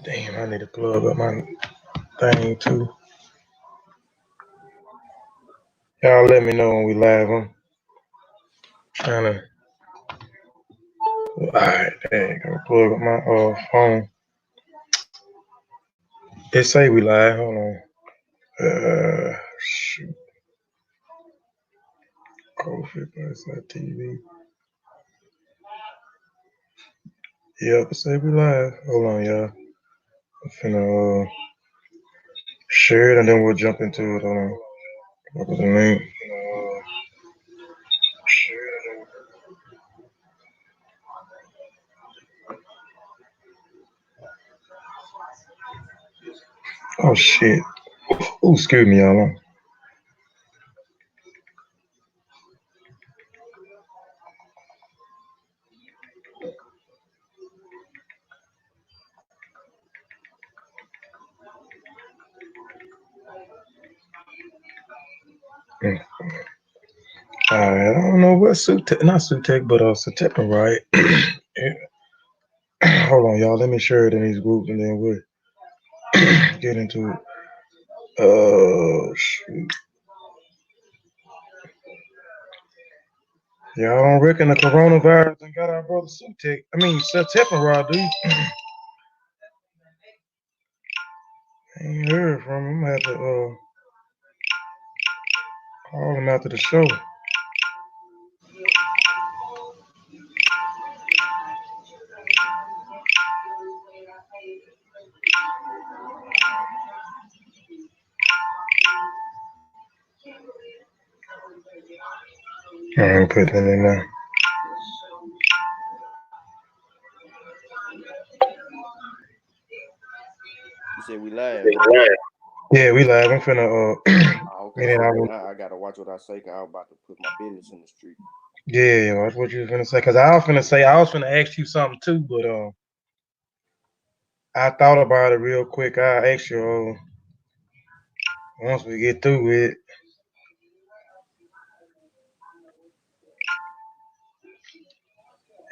Damn, I need to plug up my thing too. Y'all let me know when we live. I'm trying to. Alright, there you go. Plug up my phone. It say we live. Hold on. Shoot. Kofi Piesie TV. Yep, it say we live. Hold on, y'all. I'm finna share it and then we'll jump into it. Hold on. What was the link? Oh shit. Ooh, excuse me, y'all. Alright, I don't know what Sutekh, not Sutekh, but Sutekh, right? Hold on, y'all. Let me share it in these groups and then we'll get into it. Shoot. Y'all don't reckon the coronavirus and got our brother Sutekh. I mean, Sutekh, dude. I ain't heard from him. I'm gonna have to call him after the show. I'm putting it in there. You said we live. Yeah, we live. I'm finna okay, so I gotta watch what I say, cause I'm about to put my business in the street. Yeah, that's what you was finna say. Cause I was finna ask you something too, but I thought about it real quick. I'll ask you once we get through with it.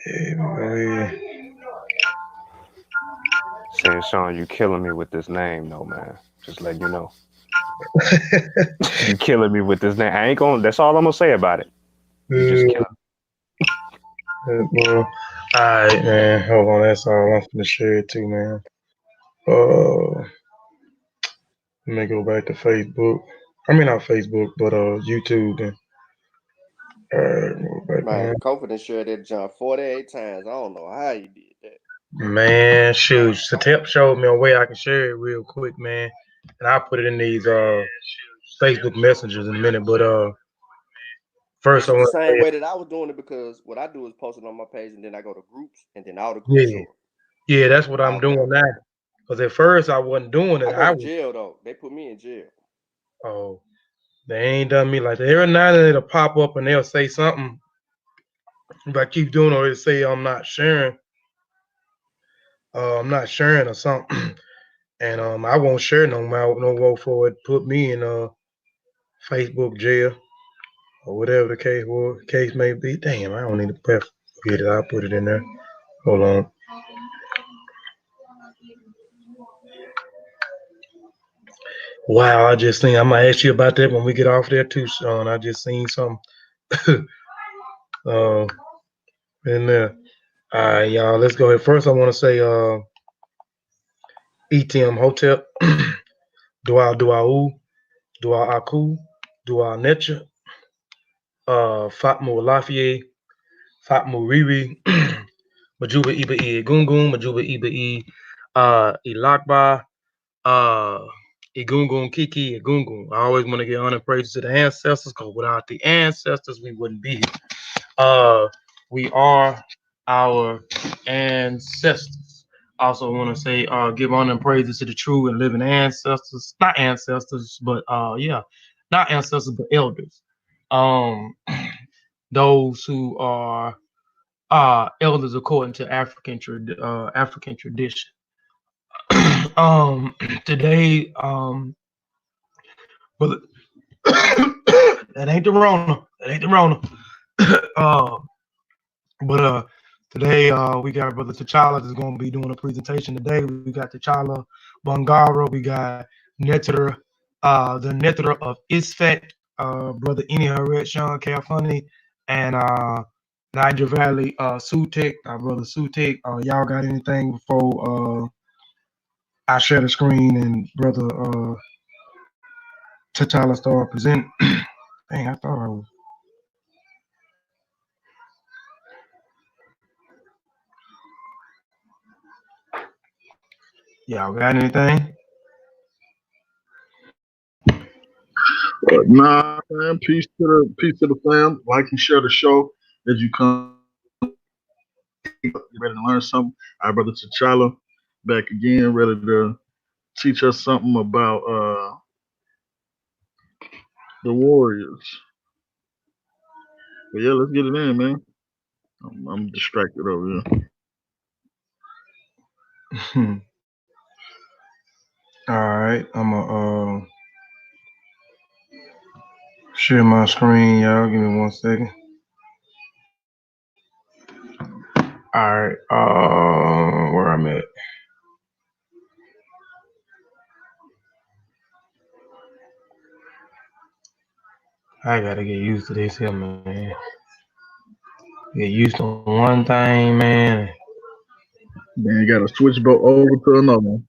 Yeah, Saying, Shawn, you killing me with this name, though, man. Just letting you know. You killing me with this name. I ain't gonna. That's all I'm gonna say about it. You just killing me. All right, man. Hold on, that's all. I'm finna share it too, man. Let me go back to Facebook. I mean, not Facebook, but YouTube. And Man, Kofi shared that jump 48 times. I don't know how you did that. Man, shoot. Sutekh showed me a way I can share it real quick, man. And I'll put it in these Facebook messengers in a minute. But first, It's the same way that I was doing it, because what I do is post it on my page and then I go to groups and then all the groups show up. Yeah, that's what I'm doing now. Because at first I wasn't doing it. I go to jail though. They put me in jail. Oh, they ain't done me like that. Every now and then it'll pop up and they'll say something. If I keep doing it, it'll say I'm not sharing. I'm not sharing or something. And I won't share no more for it. Put me in Facebook jail or whatever the case may be. Damn, I don't need to forget it. I'll put it in there. Hold on. Wow, I just seen. I'm gonna ask you about that when we get off there too, Shawn. I just seen something in there. All right, y'all. Let's go ahead. First, I want to say ETM Hotel, Dua Duau, Dua Aku, Dua Netcher, Fatmu Lafayette, Fatmu Riri, Majuba Iba E Gungun, Majuba Iba E Ilakba, Egungun Kiki Egungun. I always want to give honor and praise to the ancestors, because without the ancestors, we wouldn't be here. We are our ancestors. Also want to say give honor and praises to the true and living ancestors. Not ancestors, but not ancestors, but elders. Those who are elders according to African tradition. Today, but that ain't the Rona. That ain't the Rona. But Today, we got Brother T'Challa that's going to be doing a presentation today. We got T'Challa, Bangoura, we got Netcher, the Netcher of Isfet, Brother Herit, Shawn, Khalfani, and Niger Valley, Sutekh, our brother Sutekh. Y'all got anything before I share the screen and Brother T'Challa start presenting? Dang, I thought I was. Y'all got anything? Nah, man. Peace to the fam. Like and share the show as you come. You ready to learn something? Our brother T'Challa back again, ready to teach us something about the Warriors. But yeah, let's get it in, man. I'm distracted over here. All right, I'm gonna share my screen, y'all. Give me 1 second. All right, where I'm at. I gotta get used to this here, man. Get used to one thing, man. Then you got to switch over to another one.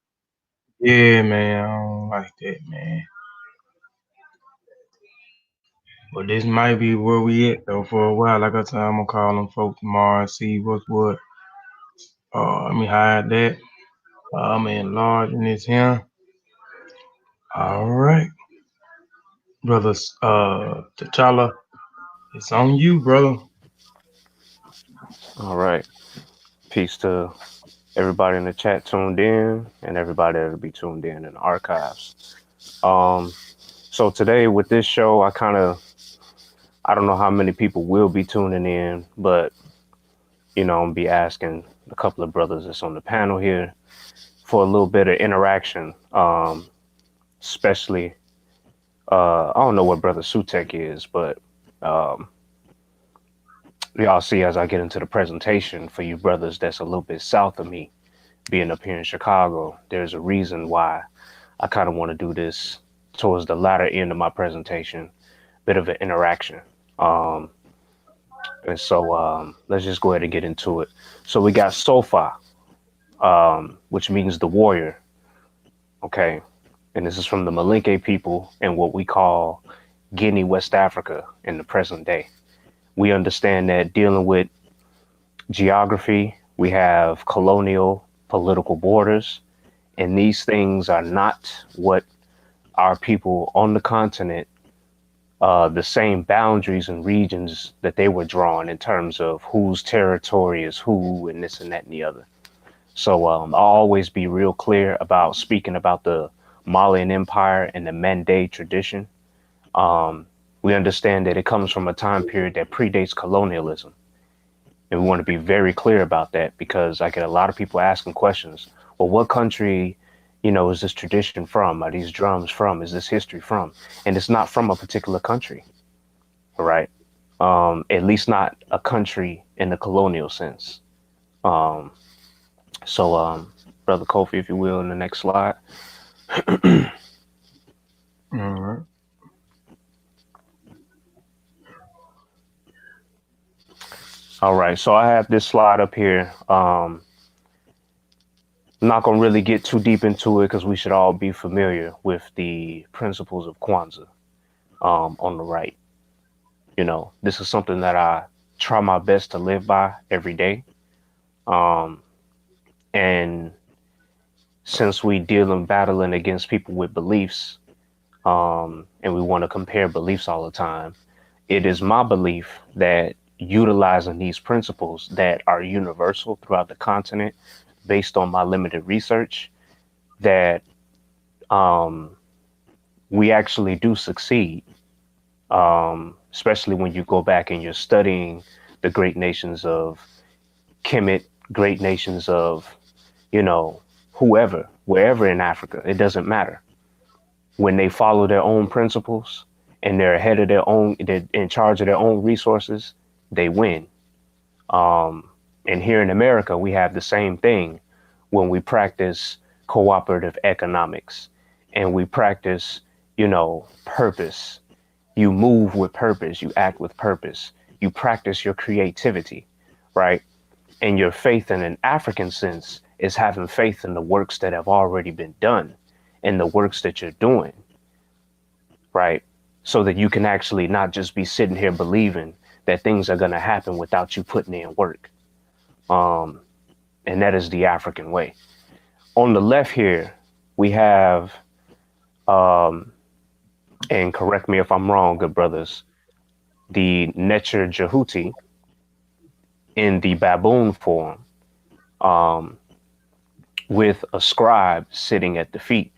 Yeah, man, I don't like that, man. But this might be where we at though for a while. Like I said, I'm gonna call them folks tomorrow and see what's what. Let me hide that. I'm enlarging this here. All right, brothers. T'Challa, it's on you, brother. All right. Peace to everybody in the chat tuned in and everybody that'll be tuned in the archives. So today with this show, I don't know how many people will be tuning in, but I'm gonna be asking a couple of brothers that's on the panel here for a little bit of interaction. Especially, I don't know what Brother Sutekh is, but y'all see as I get into the presentation for you brothers that's a little bit south of me, being up here in Chicago, there's a reason why I kind of want to do this towards the latter end of my presentation, bit of an interaction. And so let's just go ahead and get into it. So we got Sofa, which means the warrior. Okay. And this is from the Malinke people and what we call Guinea, West Africa in the present day. We understand that dealing with geography, we have colonial political borders, and these things are not what our people on the continent, the same boundaries and regions that they were drawn in terms of whose territory is who and this and that and the other. So I'll always be real clear about speaking about the Malian Empire and the Mende tradition. We understand that it comes from a time period that predates colonialism. And we want to be very clear about that because I get a lot of people asking questions. Well, what country, is this tradition from? Are these drums from? Is this history from? And it's not from a particular country, right? At least not a country in the colonial sense. So, Brother Kofi, if you will, in the next slide. All right. All right, so I have this slide up here. I'm not going to really get too deep into it because we should all be familiar with the principles of Kwanzaa on the right. This is something that I try my best to live by every day. And since we deal in battling against people with beliefs, and we want to compare beliefs all the time, it is my belief that utilizing these principles that are universal throughout the continent based on my limited research, that we actually do succeed, especially when you go back and you're studying the great nations of Kemet, great nations of, whoever, wherever in Africa, it doesn't matter. When they follow their own principles and they're ahead of they're in charge of their own resources, they win. And And here in America, we have the same thing when we practice cooperative economics and we practice, purpose. You move with purpose, you act with purpose, you practice your creativity, right? And your faith in an African sense is having faith in the works that have already been done and the works that you're doing, right? So that you can actually not just be sitting here believing that things are going to happen without you putting in work. And that is the African way. On the left here, we have, and correct me if I'm wrong, good brothers, the Netcher Jehuti in the baboon form, with a scribe sitting at the feet.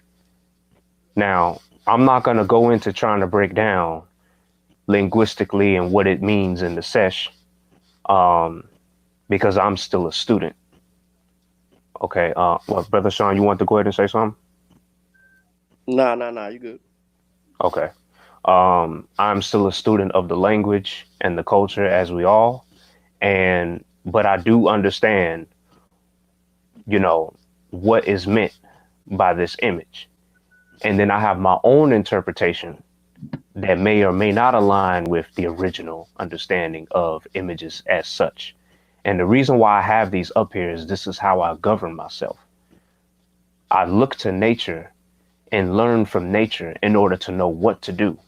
Now, I'm not going to go into trying to break down linguistically and what it means in the Sesh, because I'm still a student. Okay, well, Brother Shawn, you want to go ahead and say something? Nah, you good. Okay. I'm still a student of the language and the culture, as we all, but I do understand, what is meant by this image. And then I have my own interpretation that may or may not align with the original understanding of images as such. And the reason why I have these up here is this is how I govern myself. I look to nature and learn from nature in order to know what to do.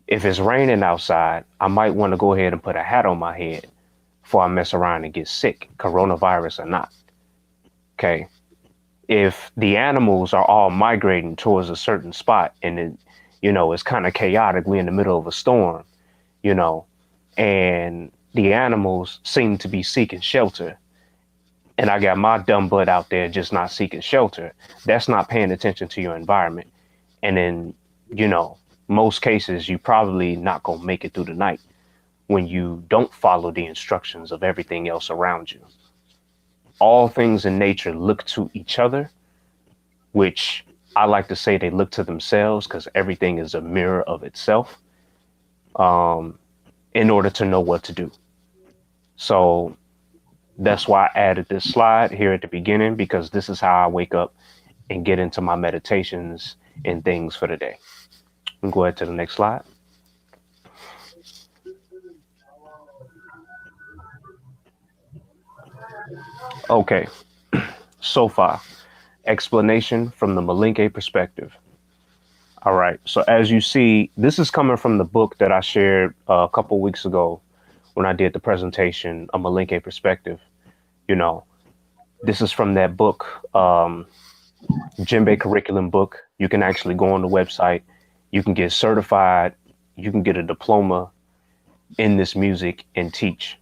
If it's raining outside, I might want to go ahead and put a hat on my head before I mess around and get sick, coronavirus or not. Okay. If the animals are all migrating towards a certain spot and it, it's kind of chaotic, we're in the middle of a storm, and the animals seem to be seeking shelter, and I got my dumb butt out there just not seeking shelter, that's not paying attention to your environment. And in, most cases, you probably not going to make it through the night when you don't follow the instructions of everything else around you. All things in nature look to each other, which I like to say they look to themselves because everything is a mirror of itself, in order to know what to do. So that's why I added this slide here at the beginning, because this is how I wake up and get into my meditations and things for the day. And go ahead to the next slide. Okay, so far, explanation from the Malinke perspective. All right, so as you see, this is coming from the book that I shared a couple weeks ago when I did the presentation, A Malinke Perspective. This is from that book, Djembe curriculum book. You can actually go on the website. You can get certified. You can get a diploma in this music and teach.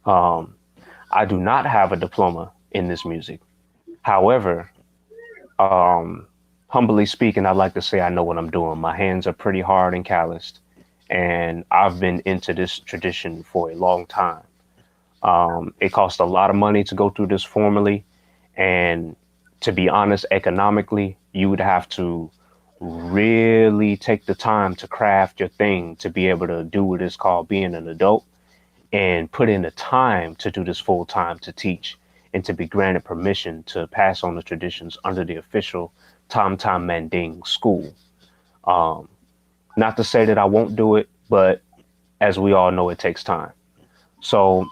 I do not have a diploma in this music. However, humbly speaking, I'd like to say I know what I'm doing. My hands are pretty hard and calloused, and I've been into this tradition for a long time. It costs a lot of money to go through this formally, and to be honest, economically, you would have to really take the time to craft your thing to be able to do what is called being an adult and put in the time to do this full time to teach and to be granted permission to pass on the traditions under the official Tom Tom Manding school. Not to say that I won't do it, but as we all know, it takes time. So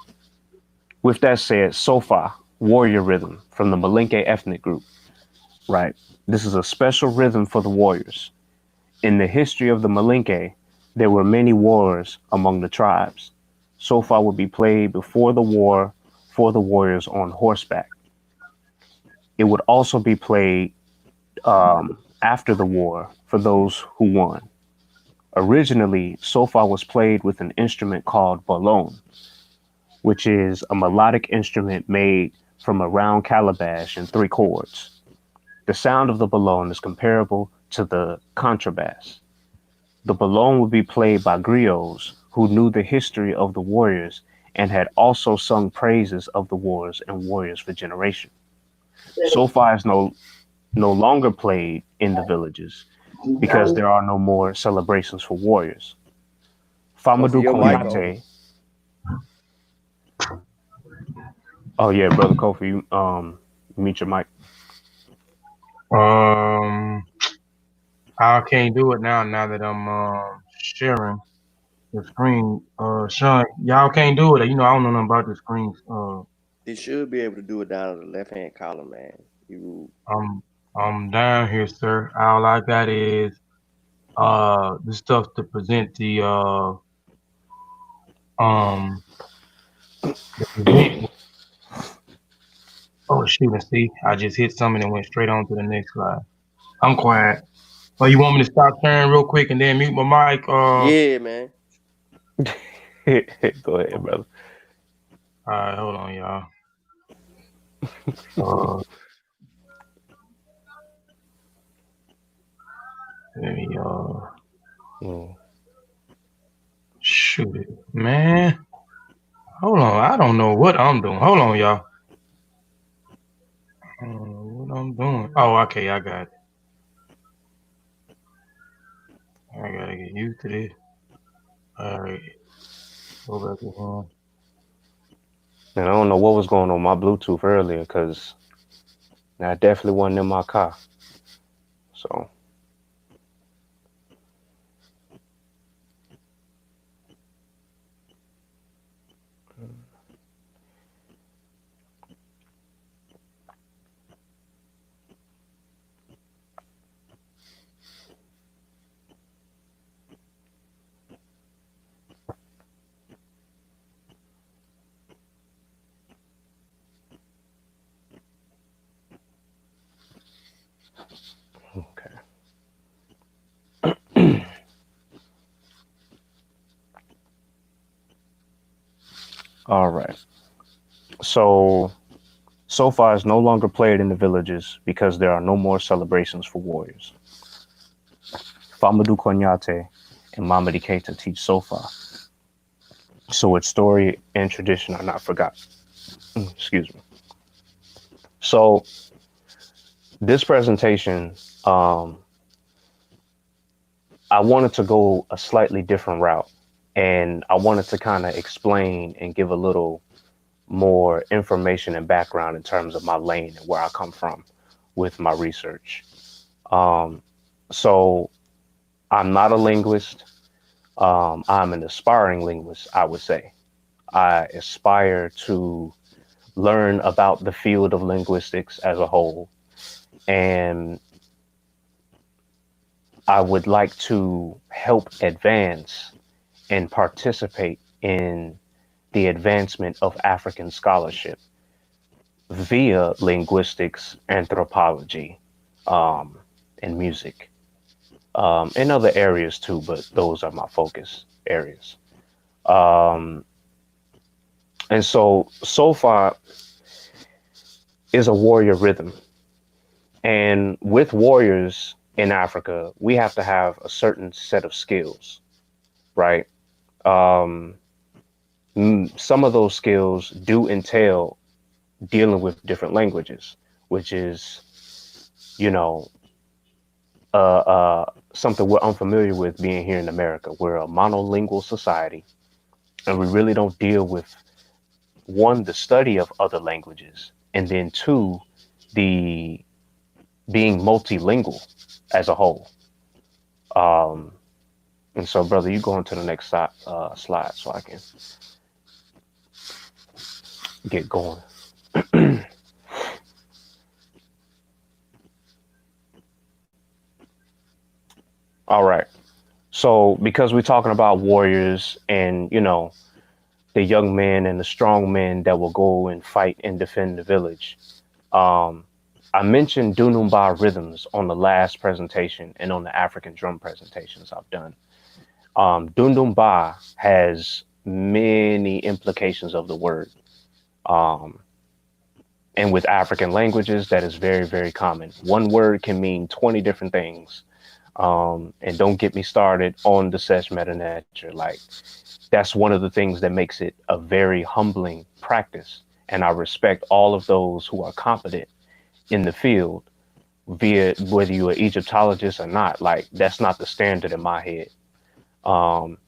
with that said, Sofa, warrior rhythm from the Malinke ethnic group, right? This is a special rhythm for the warriors. In the history of the Malinke, there were many wars among the tribes. Sofa would be played before the war for the warriors on horseback. It would also be played after the war for those who won. Originally, Sofa was played with an instrument called balon, which is a melodic instrument made from a round calabash and 3 chords. The sound of the balon is comparable to the contrabass. The balon would be played by griots who knew the history of the warriors and had also sung praises of the wars and warriors for generations. Sofa is no longer played in the villages because there are no more celebrations for warriors. Famadu your mic Konate. Oh yeah, brother Kofi, mute your mic. Um, I can't do it now that I'm sharing the screen. Sean, y'all can't do it. You know, I don't know nothing about the screens. They should be able to do it down in the left hand column, man. You I'm I'm down here, sir. All I got is the stuff to present um the event. Oh shoot, and see, I just hit something and went straight on to the next slide. I'm quiet. Oh, you want me to stop sharing real quick and then mute my mic? yeah, man. Go ahead, brother. All right, hold on, y'all. Uh, let me Mm. shoot it, man. Hold on, I don't know what I'm doing. Hold on, y'all. I don't know what I'm doing. Oh, okay, I got it. I gotta get used to this. All right, go back to home. And I don't know what was going on my Bluetooth earlier because I definitely wasn't in my car. So okay. All right. So far it's no longer played in the villages because there are no more celebrations for warriors. Famadou Konyate and Mamadi Keita teach Sofa, so its story and tradition are not forgotten. Excuse me. So this presentation, I wanted to go a slightly different route, and I wanted to kind of explain and give a little more information and background in terms of my lane and where I come from with my research. Um, so I'm not a linguist. I'm an aspiring linguist, I would say. I aspire to learn about the field of linguistics as a whole, and I would like to help advance and participate in the advancement of African scholarship via linguistics, anthropology, and music, and other areas too, but those are my focus areas. Um, and so far is a warrior rhythm. And with warriors in Africa, we have to have a certain set of skills, right? Um, some of those skills do entail dealing with different languages, which is, you know, something we're unfamiliar with being here in America. We're a monolingual society, and we really don't deal with one, the study of other languages, and then two, the being multilingual as a whole. Um, and so, brother, you go into the next slide so I can get going. All right. So, because we're talking about warriors and, you know, the young men and the strong men that will go and fight and defend the village, I mentioned Dunumba rhythms on the last presentation and on the African drum presentations I've done. Dundumba has many implications of the word. Um, and with African languages, that is very, very common. One word can mean 20 different things. And don't get me started on the Sesh Meta Netcher. Like, that's one of the things that makes it a very humbling practice. And I respect all of those who are competent in the field, via whether you're an Egyptologist or not. Like, that's not the standard in my head. Um,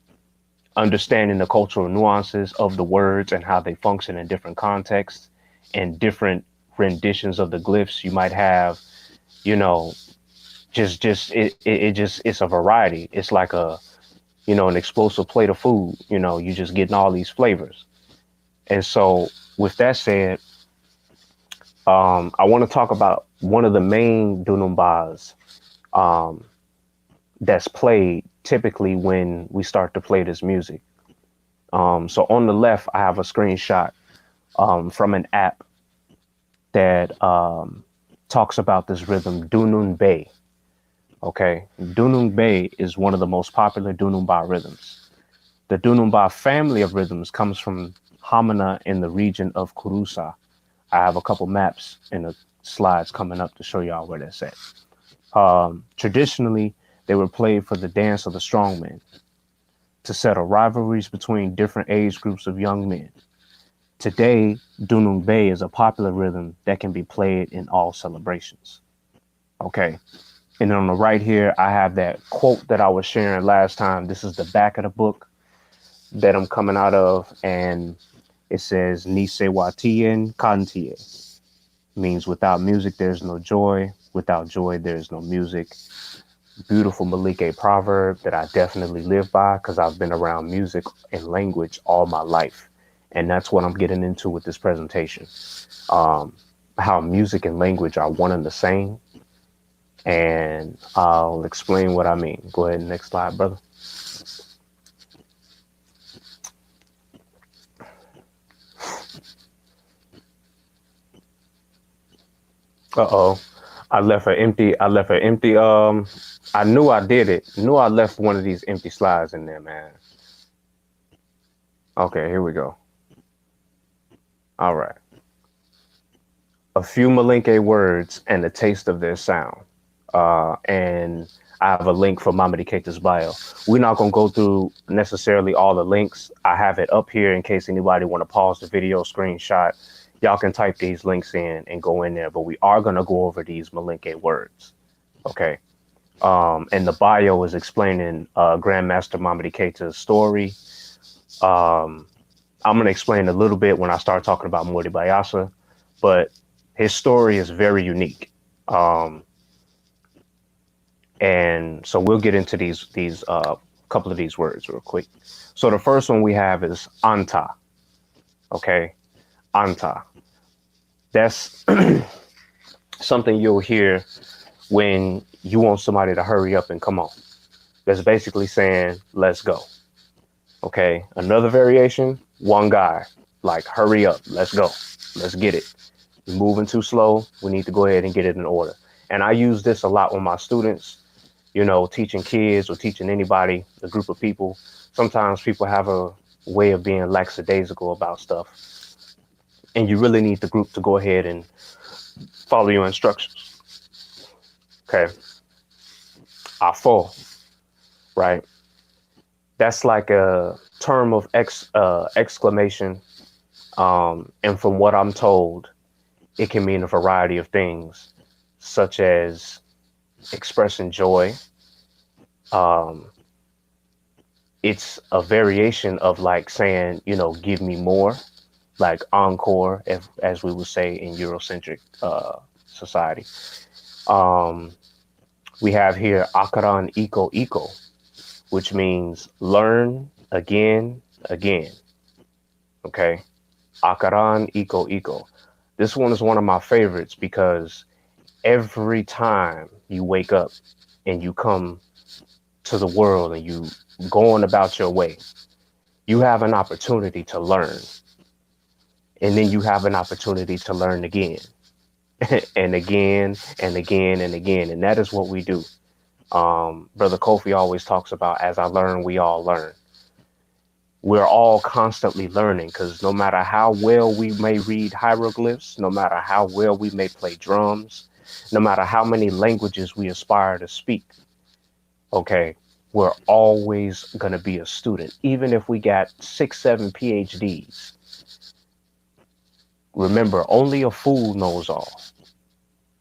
Understanding the cultural nuances of the words and how they function in different contexts and different renditions of the glyphs. You might have, you know, it's a variety. It's like a, you know, an explosive plate of food. You know, you just getting all these flavors. And so with that said, I want to talk about one of the main dunumbas um, that's played typically when we start to play this music. So on the left, I have a screenshot from an app that talks about this rhythm, Dunun Bay. Okay, Dunun Bay is one of the most popular Dunumba rhythms. The Dunumba family of rhythms comes from Hamana in the region of Kurusa. I have a couple maps in the slides coming up to show y'all where that's at. Traditionally, they were played for the dance of the strongmen to settle rivalries between different age groups of young men. Today, Dunun Bay is a popular rhythm that can be played in all celebrations. Okay. And then on the right here, I have that quote that I was sharing last time. This is the back of the book that I'm coming out of. And it says, Nise Watien Kantie. Means without music, there's no joy. Without joy, there's no music. Beautiful Malinke proverb that I definitely live by because I've been around music and language all my life. And that's what I'm getting into with this presentation. How music and language are one and the same. And I'll explain what I mean. Go ahead, next slide, brother. Uh-oh. I left an empty, I knew I did it. Knew I left one of these empty slides in there, man. Okay, here we go. All right. A few Malinke words and a taste of their sound. And I have a link for Mama Keita's bio. We're not going to go through necessarily all the links. I have it up here in case anybody want to pause the video, screenshot. Y'all can type these links in and go in there, but we are going to go over these Malinke words. Okay. And the bio is explaining Grandmaster Mama Keita's story. I'm going to explain a little bit when I start talking about Mori Bayasa, but his story is very unique. And so we'll get into these couple of these words real quick. So the first one we have is anta. Okay, anta. That's something you'll hear when you want somebody to hurry up and come on. That's basically saying, let's go. Okay, another variation, one guy, like hurry up, let's go, let's get it. You're moving too slow, we need to go ahead and get it in order. And I use this a lot with my students. You know, teaching kids or teaching anybody, a group of people. Sometimes people have a way of being lackadaisical about stuff. And you really need the group to go ahead and follow your instructions. Okay. Afo, right? That's like a term of exclamation. And from what I'm told, it can mean a variety of things, such as expressing joy. It's a variation of like saying, you know, give me more, like encore, as we would say in Eurocentric society. We have here Akaran Iko, which means learn again. Okay. Akaran Iko. This one is one of my favorites because every time you wake up and you come to the world and you go on about your way, you have an opportunity to learn. And then you have an opportunity to learn again and again and again and again. And that is what we do. Brother Kofi always talks about, as I learn, we all learn. We're all constantly learning because no matter how well we may read hieroglyphs, no matter how well we may play drums, no matter how many languages we aspire to speak, okay, we're always going to be a student. Even if we got 6, 7 PhDs, remember, only a fool knows all.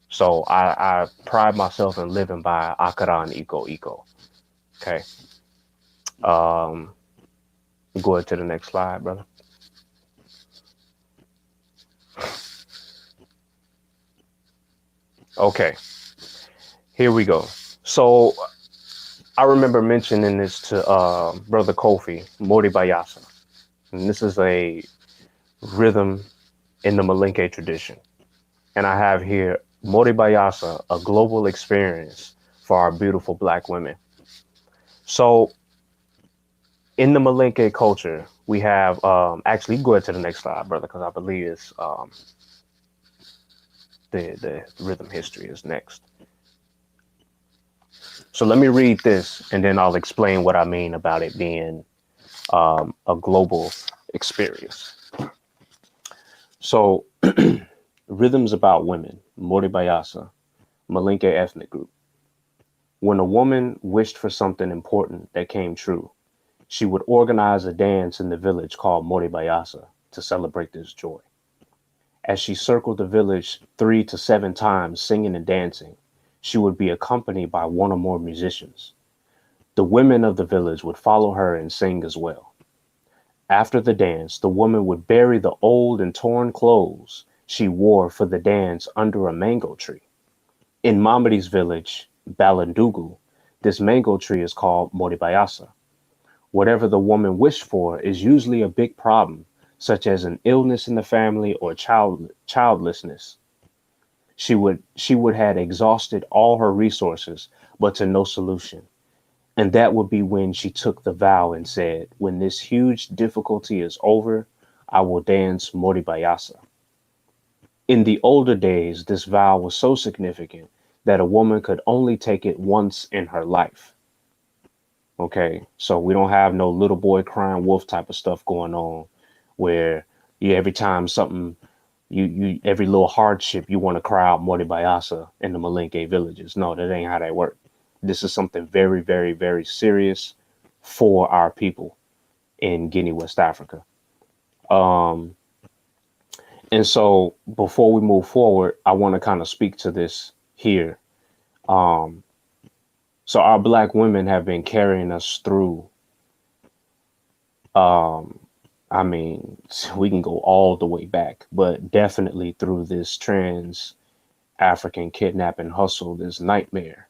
So I pride myself in living by Akaran Iko. Okay. Go ahead to the next slide, brother. Okay, here we go. So I remember mentioning this to Brother Kofi, Mori Bayasa. And this is a rhythm in the Malinke tradition. And I have here Mori Bayasa, a global experience for our beautiful black women. So in the Malinke culture, we have actually go ahead to the next slide, brother, because I believe it's the rhythm history is next. So let me read this, and then I'll explain what I mean about it being a global experience. So, rhythms about women, Mori Bayasa, Malinke ethnic group. When a woman wished for something important that came true, she would organize a dance in the village called Mori Bayasa to celebrate this joy. As she circled the village 3 to 7 times, singing and dancing, she would be accompanied by one or more musicians. The women of the village would follow her and sing as well. After the dance, the woman would bury the old and torn clothes she wore for the dance under a mango tree. In Mamadi's village, Balandugu, this mango tree is called Moribayasa. Whatever the woman wished for is usually a big problem, such as an illness in the family or childlessness. She would had exhausted all her resources, but to no solution. And that would be when she took the vow and said, when this huge difficulty is over, I will dance Moribayasa. In the older days, this vow was so significant that a woman could only take it once in her life. Okay, so we don't have no little boy crying wolf type of stuff going on where every time something you every little hardship you want to cry out Moribayasa in the Malinke villages. No, that ain't how that works. This is something very, very, very serious for our people in Guinea, West Africa. Um, and so before we move forward, I want to kind of speak to this here. Um, so our black women have been carrying us through. Um, I mean, we can go all the way back, but definitely through this trans African kidnap and hustle, this nightmare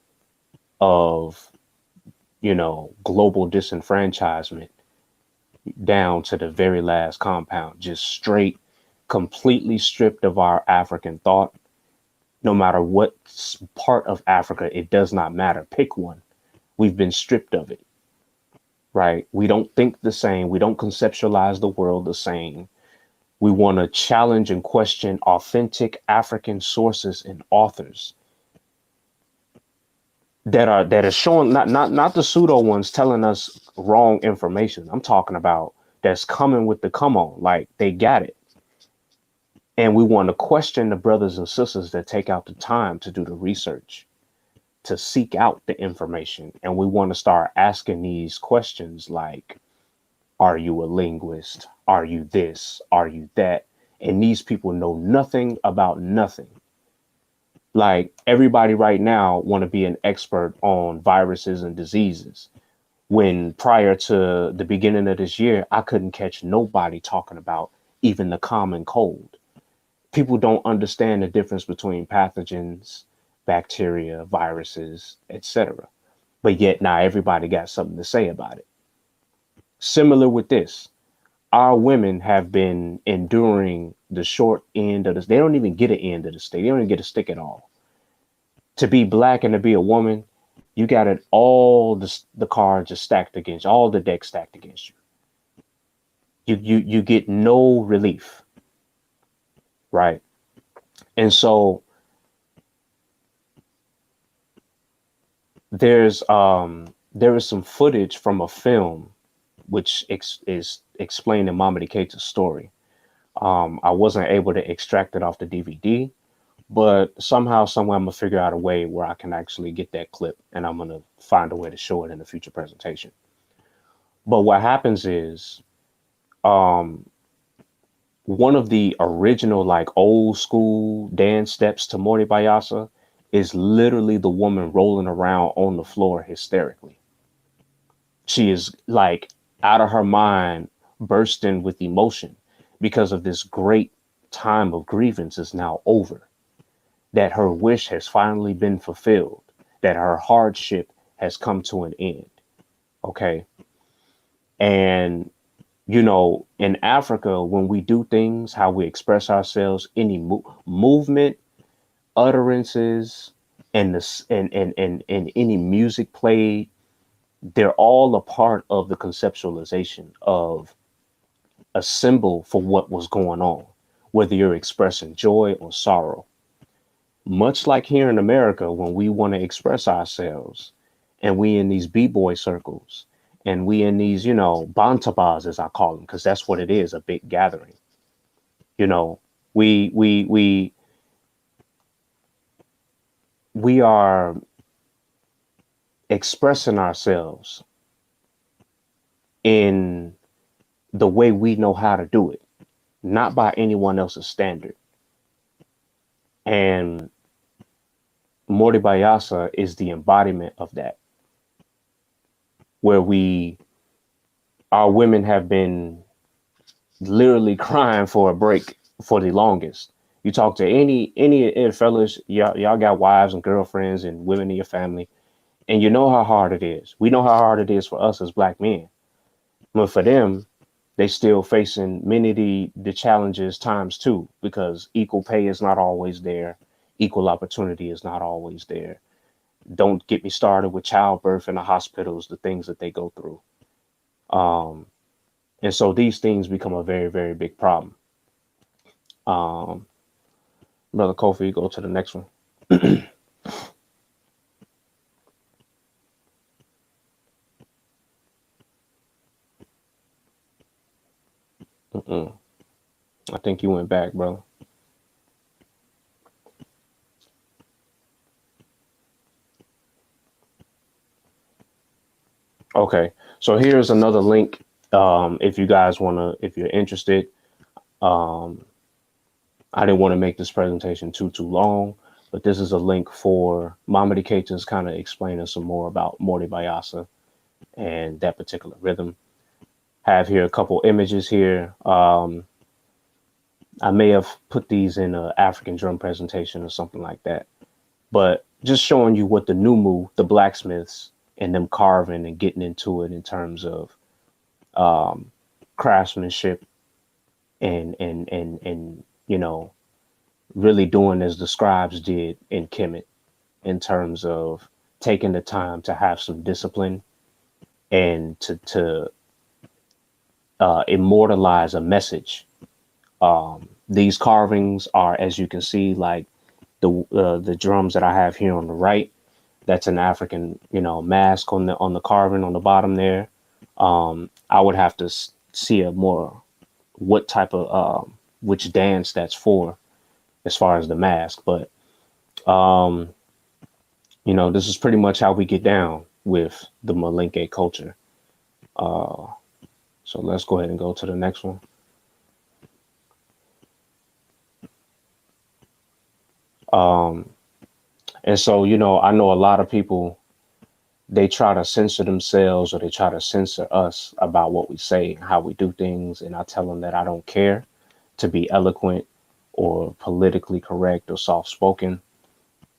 of, global disenfranchisement down to the very last compound, just straight, completely stripped of our African thought. No matter what part of Africa, it does not matter. Pick one. We've been stripped of it, right? We don't think the same. We don't conceptualize the world the same. We want to challenge and question authentic African sources and authors that are showing not the pseudo ones telling us wrong information. I'm talking about that's coming with the come on, like they got it. And we want to question the brothers and sisters that take out the time to do the research, to seek out the information. And we want to start asking these questions like, are you a linguist? Are you this? Are you that? And these people know nothing about nothing. Like everybody right now want to be an expert on viruses and diseases. When prior to the beginning of this year, I couldn't catch nobody talking about even the common cold. People don't understand the difference between pathogens, bacteria, viruses, etc. But yet now everybody got something to say about it. Similar with this, our women have been enduring the short end of this. They don't even get an end of the stick. They don't even get a stick at all. To be black and to be a woman, you got it all the cards are stacked against you, all the decks stacked against you. You get no relief, right? And so there is some footage from a film which is explaining Mamadi Keita's story. I wasn't able to extract it off the DVD, but somehow, somewhere, I'm gonna figure out a way where I can actually get that clip, and I'm gonna find a way to show it in a future presentation. But what happens is, um, one of the original, like old school dance steps to Mori Bayasa is literally the woman rolling around on the floor hysterically. She is like out of her mind, bursting with emotion because of this great time of grievance is now over. that her wish has finally been fulfilled, that her hardship has come to an end. Okay. And, you know, in Africa, when we do things, how we express ourselves, any movement, utterances, and this and any music played, they're all a part of the conceptualization of a symbol for what was going on, whether you're expressing joy or sorrow. Much like here in America, when we want to express ourselves and we in these b-boy circles and we in these, you know, bantabas, as I call them, because that's what it is, a big gathering. You know, we we are expressing ourselves in the way we know how to do it, not by anyone else's standard. And Morty Bayasa is the embodiment of that, where our women have been literally crying for a break for the longest. You talk to any fellas, y'all got wives and girlfriends and women in your family, and you know how hard it is. We know how hard it is for us as black men, but for them, they still facing many of the challenges times two, because equal pay is not always there, equal opportunity is not always there. Don't get me started with childbirth in the hospitals, the things that they go through. And so these things become a very, very big problem. Brother Kofi, go to the next one. I think you went back, brother. Okay, so here's another link. If you guys if you're interested, I didn't want to make this presentation too long, but this is a link for Mama Keita's kind of explaining some more about Morty Bayasa and that particular rhythm. Have here a couple images here. I may have put these in an African drum presentation or something like that, but just showing you what the Numu, the blacksmiths, and them carving and getting into it in terms of craftsmanship and you know, really doing as the scribes did in Kemet, in terms of taking the time to have some discipline and to immortalize a message. These carvings are, as you can see, like the drums that I have here on the right. That's an African, you know, mask on the carving on the bottom there. I would have to see a more what type of which dance that's for, as far as the mask. But you know, this is pretty much how we get down with the Malinke culture. So let's go ahead and go to the next one. And so, you know, I know a lot of people, they try to censor themselves or they try to censor us about what we say and how we do things. And I tell them that I don't care to be eloquent or politically correct or soft spoken.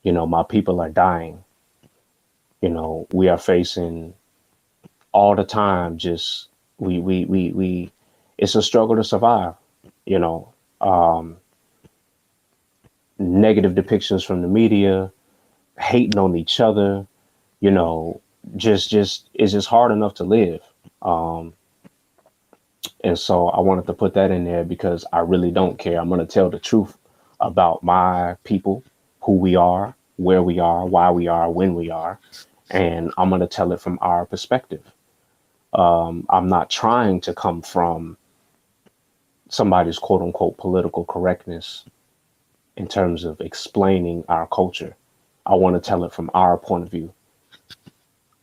You know, my people are dying. You know, we are facing all the time. Just we it's a struggle to survive, you know. Negative depictions from the media, hating on each other, you know, just it's just hard enough to live. And so I wanted to put that in there because I really don't care. I'm going to tell the truth about my people, who we are, where we are, why we are, when we are, and I'm going to tell it from our perspective. I'm not trying to come from somebody's quote unquote political correctness in terms of explaining our culture. I want to tell it from our point of view.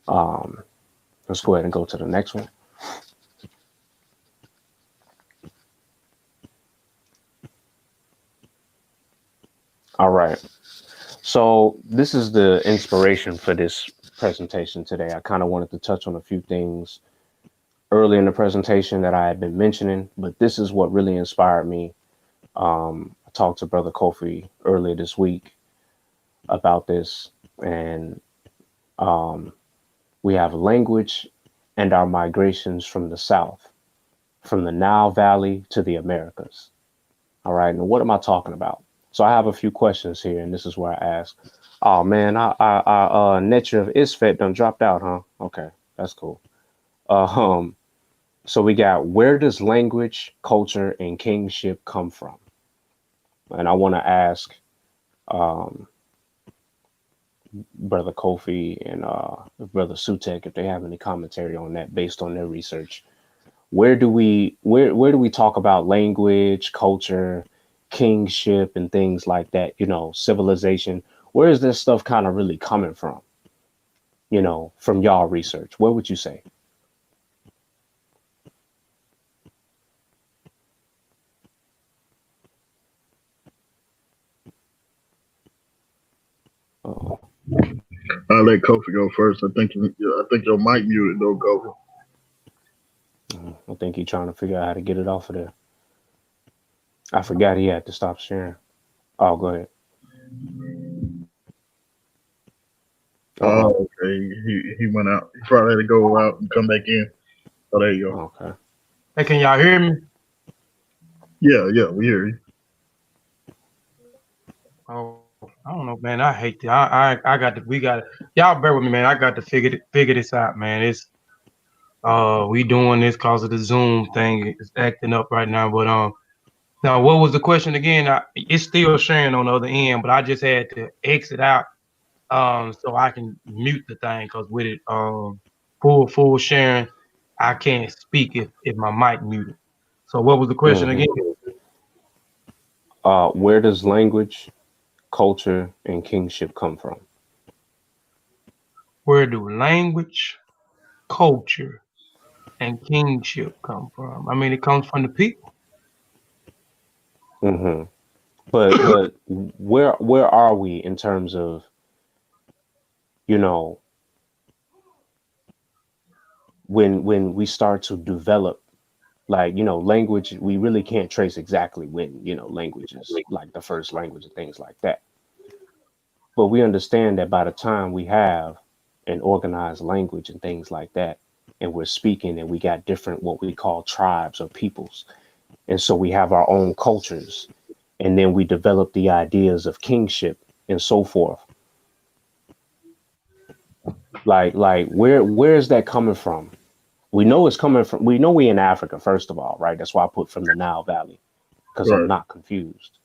Let's go ahead and go to the next one. All right. So this is the inspiration for this presentation today. I kind of wanted to touch on a few things early in the presentation that I had been mentioning, but this is what really inspired me. I talked to Brother Kofi earlier this week, about this, and we have language and our migrations from the south, from the Nile Valley to the Americas. All right, and what am I talking about? So I have a few questions here, and this is where I ask. Oh man, Netcher of Isfet done dropped out, huh? Okay, that's cool. Um, so we got, where does language, culture, and kingship come from? And I want to ask um, Brother Kofi and Brother Sutekh if they have any commentary on that based on their research. Where do we talk about language, culture, kingship, and things like that? You know, civilization. Where is this stuff kind of really coming from? You know, from y'all research, what would you say? Uh, I'll let Kofi go first. I think your mic muted though, Kofi. I think he's trying to figure out how to get it off of there. I forgot he had to stop sharing. Oh, go ahead. Oh, okay. He went out. He probably had to go out and come back in. Oh, there you go. Okay. Hey, can y'all hear me? Yeah, we hear you. Oh, I don't know, man. I hate that. I got to. We got to. Y'all bear with me, man. I got to figure this out, man. It's we doing this cause of the Zoom thing. It's acting up right now. But now what was the question again? It's still sharing on the other end, but I just had to exit out so I can mute the thing, because with it full sharing, I can't speak if my mic muted. So what was the question again? Where does language, culture, and kingship come from? Where do language, culture, and kingship come from? I mean, it comes from the people. hmm But where are we in terms of, you know, when we start to develop, like, you know, language, we really can't trace exactly when, you know, language is like the first language and things like that. But we understand that by the time we have an organized language and things like that, and we're speaking, and we got different what we call tribes or peoples, and so we have our own cultures, and then we develop the ideas of kingship and so forth. Like where is that coming from? We know it's coming from, we know we in Africa, first of all, right? That's why I put from the Nile Valley, because I'm Right. not confused.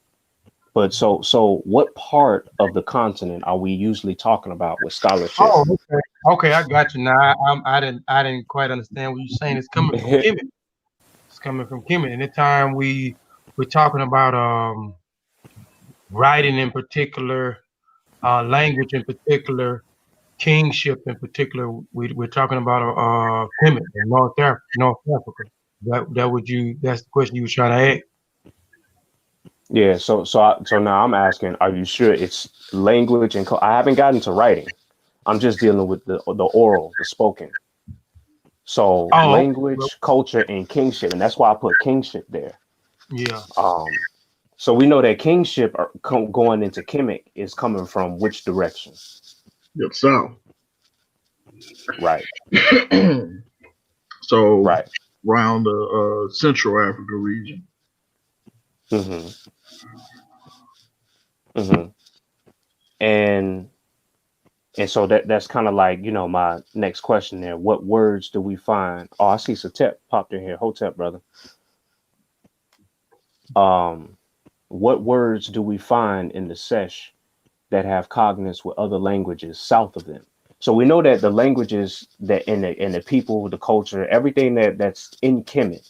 But so what part of the continent are we usually talking about with scholarship? Oh, okay. Okay, I got you now. I didn't quite understand what you're saying. It's coming from Kemet. It's coming from Kemet. Anytime we're talking about writing in particular, language in particular, kingship in particular, we're talking about Kemet in North Africa. That's the question you were trying to ask. Yeah, so now I'm asking, are you sure it's language and I haven't gotten to writing. I'm just dealing with the oral, the spoken. So Oh, well, language, culture, and kingship, and that's why I put kingship there. yeah. So we know that kingship going into Kemet is coming from which direction? Yep, south. Right, So right. around the Central Africa region. hmm hmm And and so that's kind of like, you know, my next question there. What words do we find? Oh, I see Sutekh popped in here. Hotep, brother. Um, what words do we find in the Sesh that have cognates with other languages south of them? So we know that the languages that in the people, the culture, everything that's in Kemet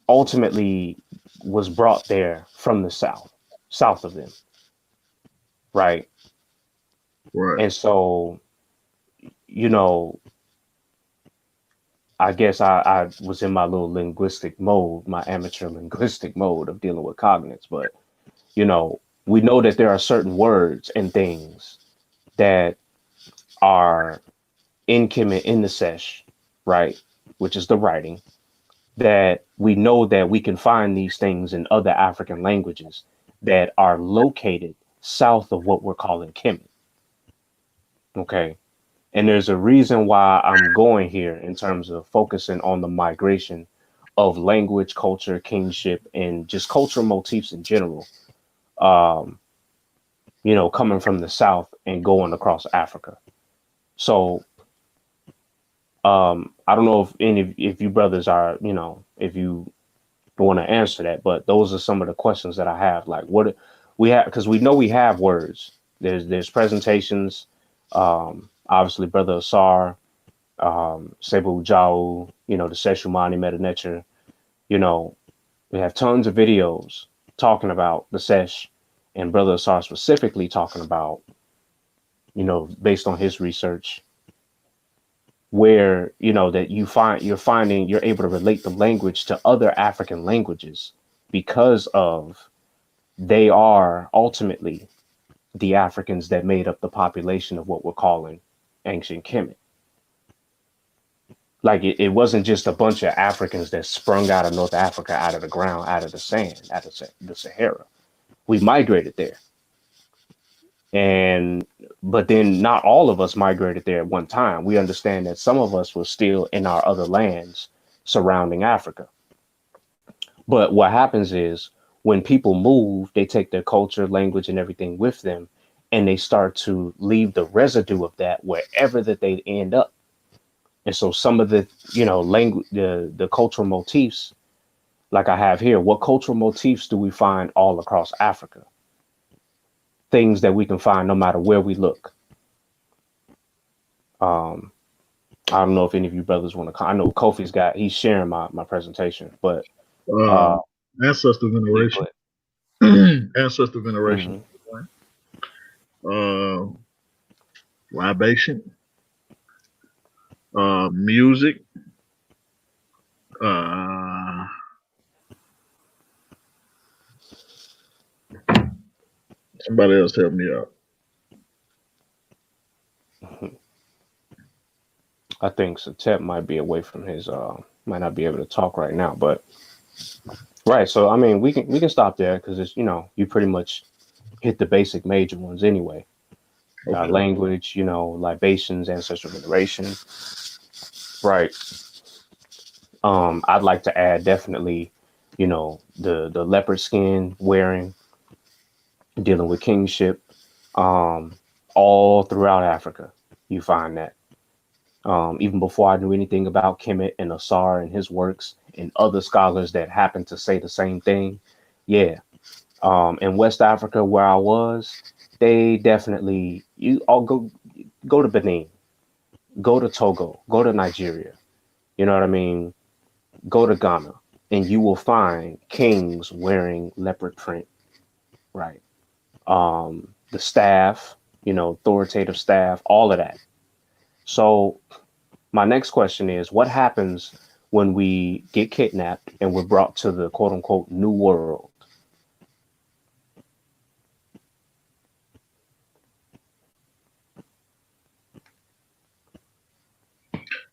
ultimately was brought there from the south of them, right? Right. And so, you know, I guess I was in my little linguistic mode, my amateur linguistic mode of dealing with cognates. But, you know, we know that there are certain words and things that are in Kemet in the Sesh, right? Which is the writing, that we know that we can find these things in other African languages that are located south of what we're calling Kemet. Okay. And there's a reason why I'm going here in terms of focusing on the migration of language, culture, kingship, and just cultural motifs in general. Um, coming from the south and going across Africa. So I don't know if you brothers are, if you want to answer that, but those are some of the questions that I have. Like what we have, because we know we have words. There's presentations. Obviously, Brother Asar, Sebu Jau, the Seshew Medew Netcher. We have tons of videos talking about the Sesh, and Brother Asar specifically talking about, based on his research, where that you're able to relate the language to other African languages because of they are ultimately the Africans that made up the population of what we're calling ancient Kemet. Like it wasn't just a bunch of Africans that sprung out of North Africa, out of the ground, out of the sand, out of the Sahara. We migrated there. But then not all of us migrated there at one time. We understand that some of us were still in our other lands surrounding Africa. But what happens is when people move, they take their culture, language, and everything with them, and they start to leave the residue of that wherever that they end up. And so some of the, language, the cultural motifs, like I have here, what cultural motifs do we find all across Africa? Things that we can find no matter where we look. I don't know if any of you brothers want to. I know he's sharing my presentation, but ancestor veneration, ancestor veneration, libation, music, somebody else help me out. I think Sutekh might be away from his might not be able to talk right now, but right. So I mean, we can stop there because it's you pretty much hit the basic major ones anyway. Okay. Language, libations, ancestral veneration. Right. I'd like to add definitely, the leopard skin wearing, dealing with kingship, all throughout Africa. You find that. Even before I knew anything about Kemet and Asar and his works and other scholars that happened to say the same thing. Yeah. In West Africa where I was, they definitely you all go to Benin, go to Togo, go to Nigeria. You know what I mean? Go to Ghana and you will find kings wearing leopard print, right? The staff, authoritative staff, all of that. So my next question is, what happens when we get kidnapped and we're brought to the quote unquote new world?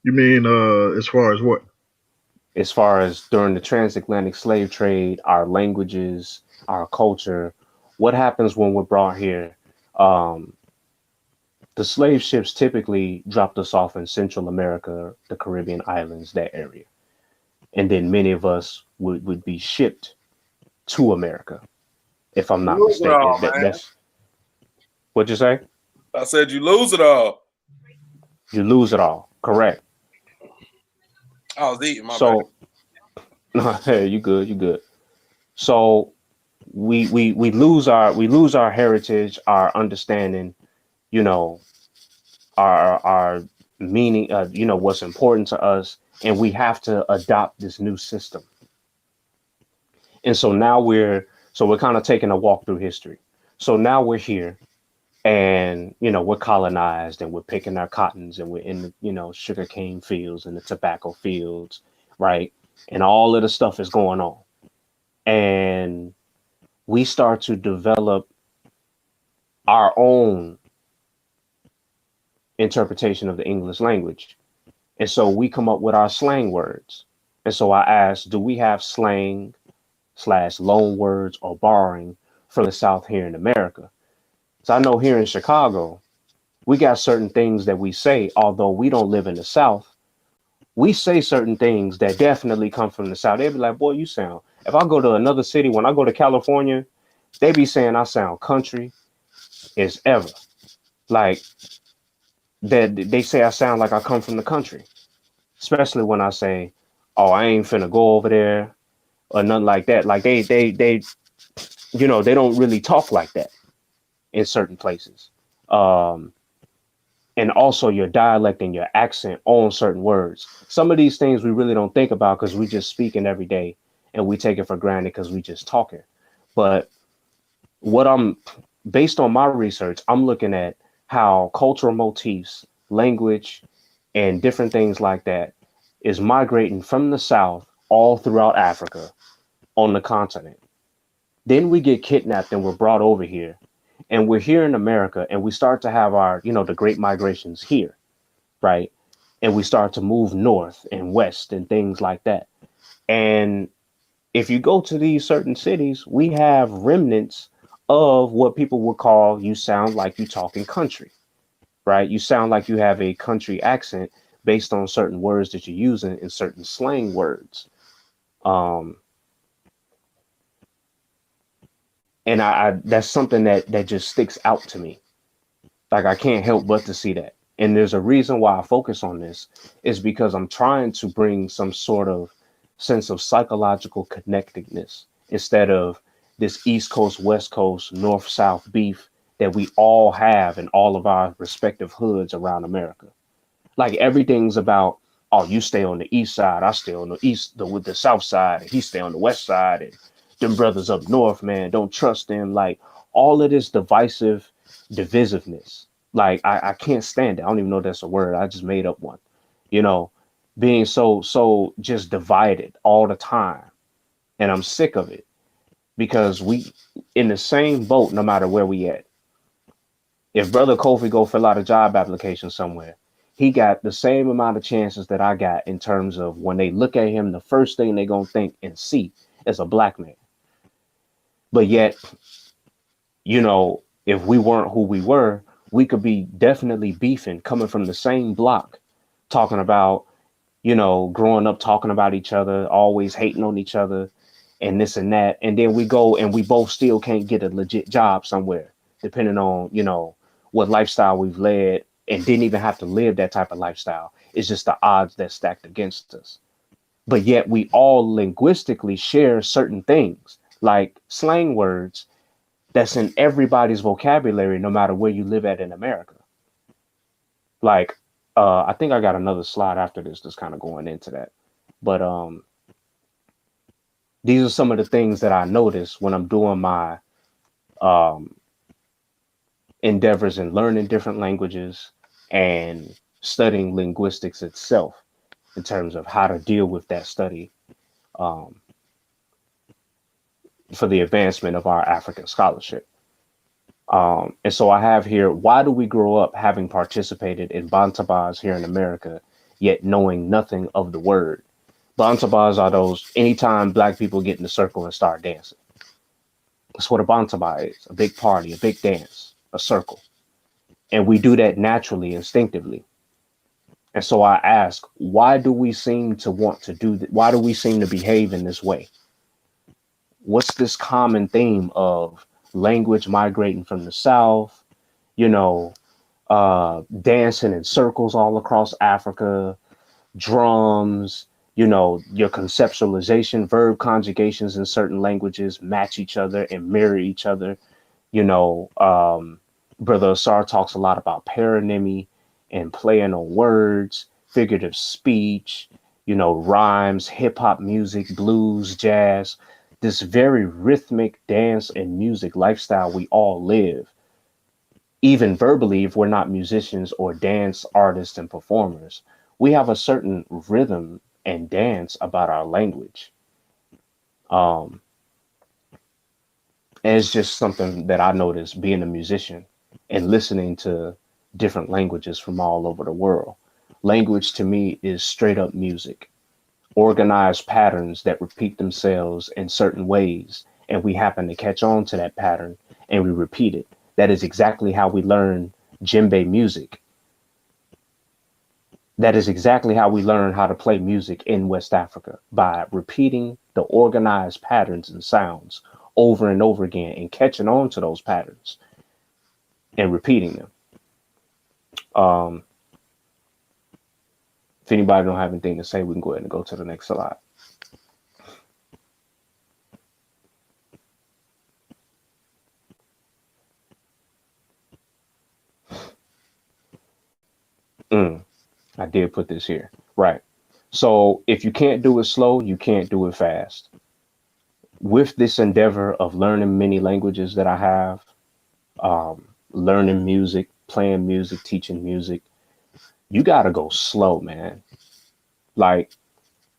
You mean as far as what? As far as during the transatlantic slave trade, our languages, our culture, what happens when we're brought here? The slave ships typically dropped us off in Central America, the Caribbean islands, that area. And then many of us would be shipped to America, if I'm not lose it mistaken. all, man. That's what'd you say? I said you lose it all. You lose it all. Correct. I was eating my So hey, you good. So we lose our heritage, our understanding, our meaning, what's important to us, and we have to adopt this new system. And so now we're kind of taking a walk through history. So now we're here and, we're colonized and we're picking our cottons and we're in the, sugarcane fields and the tobacco fields, right? And all of the stuff is going on. And we start to develop our own interpretation of the English language. And so we come up with our slang words. And so I asked, do we have slang / loan words or borrowing from the South here in America? So I know here in Chicago, we got certain things that we say, although we don't live in the South. We say certain things that definitely come from the South. They be like, boy, you sound. If I go to another city, when I go to California, they be saying I sound country as ever. Like that, they say I sound like I come from the country, especially when I say, "Oh, I ain't finna go over there" or nothing like that. Like they, they don't really talk like that in certain places. Um, and also your dialect and your accent on certain words. Some of these things we really don't think about because we just speaking every day and we take it for granted because we just talking. But what I'm based on my research, I'm looking at how cultural motifs, language, and different things like that is migrating from the South all throughout Africa on the continent. Then we get kidnapped and we're brought over here. And we're here in America and we start to have our, the great migrations here, right? And we start to move north and west and things like that. And if you go to these certain cities, we have remnants of what people would call you sound like you talking country, right? You sound like you have a country accent based on certain words that you're using in certain slang words. Um, and I that's something that just sticks out to me. Like I can't help but to see that. And there's a reason why I focus on this is because I'm trying to bring some sort of sense of psychological connectedness instead of this East Coast, West Coast, North South beef that we all have in all of our respective hoods around America. Like everything's about, oh, you stay on the east side, I stay on the east, with the south side, and he stay on the west side, and them brothers up north, man, don't trust them. Like all of this divisiveness. Like I can't stand it. I don't even know if that's a word. I just made up one. You know, being so just divided all the time. And I'm sick of it because we in the same boat no matter where we at. If brother Kofi go fill out a job application somewhere, he got the same amount of chances that I got in terms of when they look at him, the first thing they gonna think and see is a black man. But yet, if we weren't who we were, we could be definitely beefing, coming from the same block, talking about, growing up, talking about each other, always hating on each other and this and that. And then we go and we both still can't get a legit job somewhere, depending on, what lifestyle we've led and didn't even have to live that type of lifestyle. It's just the odds that stacked against us. But yet we all linguistically share certain things like slang words that's in everybody's vocabulary, no matter where you live at in America. Like, I think I got another slide after this that's kind of going into that. But these are some of the things that I notice when I'm doing my endeavors in learning different languages and studying linguistics itself in terms of how to deal with that study um, for the advancement of our African scholarship. And so I have here, why do we grow up having participated in bantabas here in America, yet knowing nothing of the word? Bantabas are those anytime black people get in a circle and start dancing. That's what a bantaba is, a big party, a big dance, a circle. And we do that naturally, instinctively. And so I ask, why do we seem to want to do that? Why do we seem to behave in this way? What's this common theme of language migrating from the South, dancing in circles all across Africa, drums, your conceptualization, verb conjugations in certain languages match each other and mirror each other. Brother Asar talks a lot about paronymy and playing on words, figurative speech, rhymes, hip hop music, blues, jazz, this very rhythmic dance and music lifestyle we all live, even verbally, if we're not musicians or dance artists and performers, we have a certain rhythm and dance about our language. And it's just something that I noticed being a musician and listening to different languages from all over the world. Language to me is straight up music, organized patterns that repeat themselves in certain ways. And we happen to catch on to that pattern and we repeat it. That is exactly how we learn djembe music. That is exactly how we learn how to play music in West Africa, by repeating the organized patterns and sounds over and over again and catching on to those patterns and repeating them. If anybody don't have anything to say, we can go ahead and go to the next slide. I did put this here. Right. So if you can't do it slow, you can't do it fast. With this endeavor of learning many languages that I have, learning music, playing music, teaching music, you got to go slow, man. Like,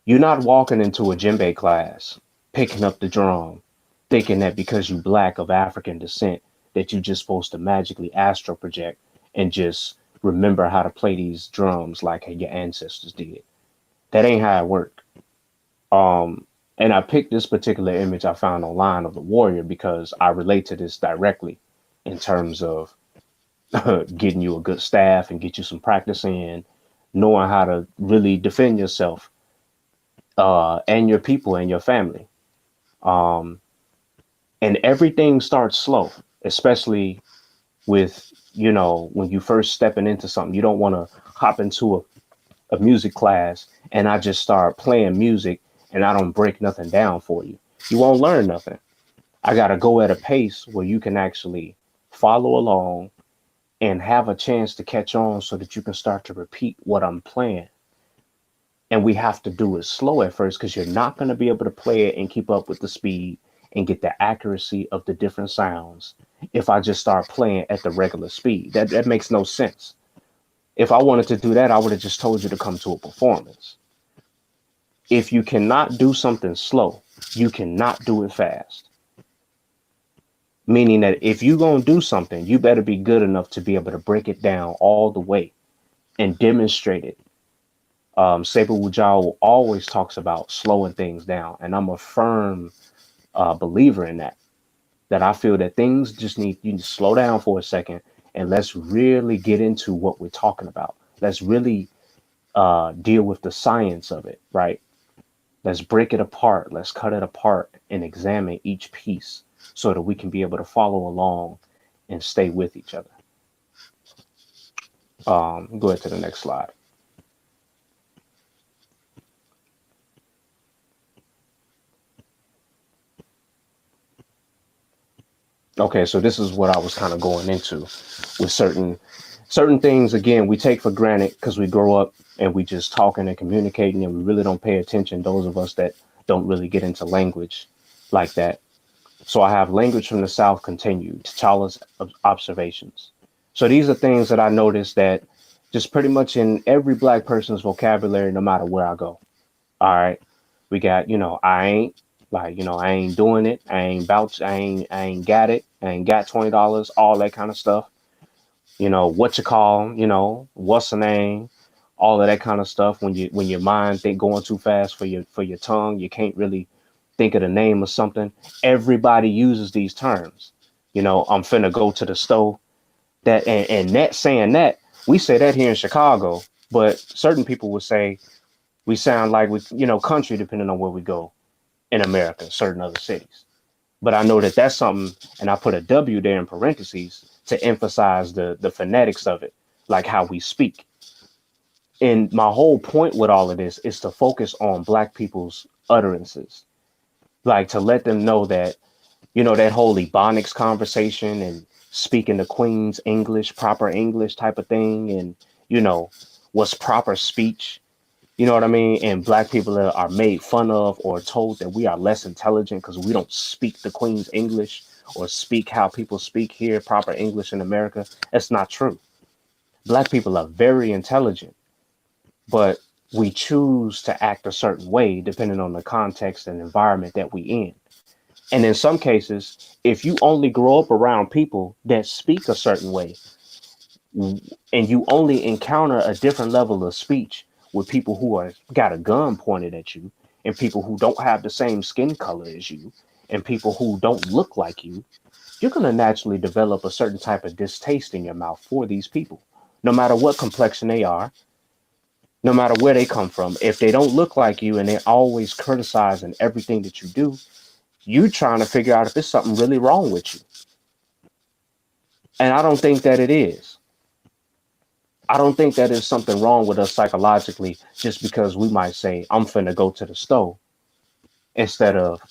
you're not walking into a djembe class, picking up the drum, thinking that because you black of African descent, that you're just supposed to magically astral project and just remember how to play these drums like your ancestors did. That ain't how it worked. And I picked this particular image I found online of the warrior because I relate to this directly in terms of getting you a good staff and get you some practice in, knowing how to really defend yourself and your people and your family. And everything starts slow, especially with, when you first stepping into something. You don't want to hop into a music class and I just start playing music and I don't break nothing down for you. You won't learn nothing. I got to go at a pace where you can actually follow along and have a chance to catch on so that you can start to repeat what I'm playing. And we have to do it slow at first because you're not going to be able to play it and keep up with the speed and get the accuracy of the different sounds if I just start playing at the regular speed. That makes no sense. If I wanted to do that, I would have just told you to come to a performance. If you cannot do something slow, you cannot do it fast. Meaning that if you're going to do something, you better be good enough to be able to break it down all the way and demonstrate it. Saber Wujao always talks about slowing things down. And I'm a firm believer in that I feel that things just you to slow down for a second and let's really get into what we're talking about. Let's really deal with the science of it, right? Let's break it apart. Let's cut it apart and examine each piece so that we can be able to follow along and stay with each other. Go ahead to the next slide. Okay, so this is what I was kind of going into with certain things. Again, we take for granted because we grow up and we just talking and communicating and we really don't pay attention. Those of us that don't really get into language like that. So I have language from the South continued, T'Challa's observations. So these are things that I noticed that just pretty much in every black person's vocabulary, no matter where I go. All right. We got, I ain't, like, I ain't doing it. I ain't got it. I ain't got $20, all that kind of stuff. What you call, what's the name, all of that kind of stuff. When your mind think going too fast for your tongue, you can't really think of the name of something. Everybody uses these terms. I'm finna go to the store. That and that saying that, we say that here in Chicago, but certain people would say we sound like we, country, depending on where we go in America, certain other cities. But I know that that's something, and I put a W there in parentheses to emphasize the phonetics of it, like how we speak. And my whole point with all of this is to focus on Black people's utterances, like to let them know that, that whole Ebonics conversation and speaking the Queen's English, proper English type of thing, and, what's proper speech. You know what I mean? And Black people are made fun of or told that we are less intelligent because we don't speak the Queen's English or speak how people speak here, proper English in America. That's not true. Black people are very intelligent, but we choose to act a certain way depending on the context and environment that we in. And in some cases, if you only grow up around people that speak a certain way and you only encounter a different level of speech with people who got a gun pointed at you and people who don't have the same skin color as you and people who don't look like you, you're going to naturally develop a certain type of distaste in your mouth for these people, no matter what complexion they are, no matter where they come from. If they don't look like you and they're always criticizing everything that you do, you trying to figure out if there's something really wrong with you. And I don't think that it is. I don't think that there's something wrong with us psychologically just because we might say, I'm finna go to the store instead of,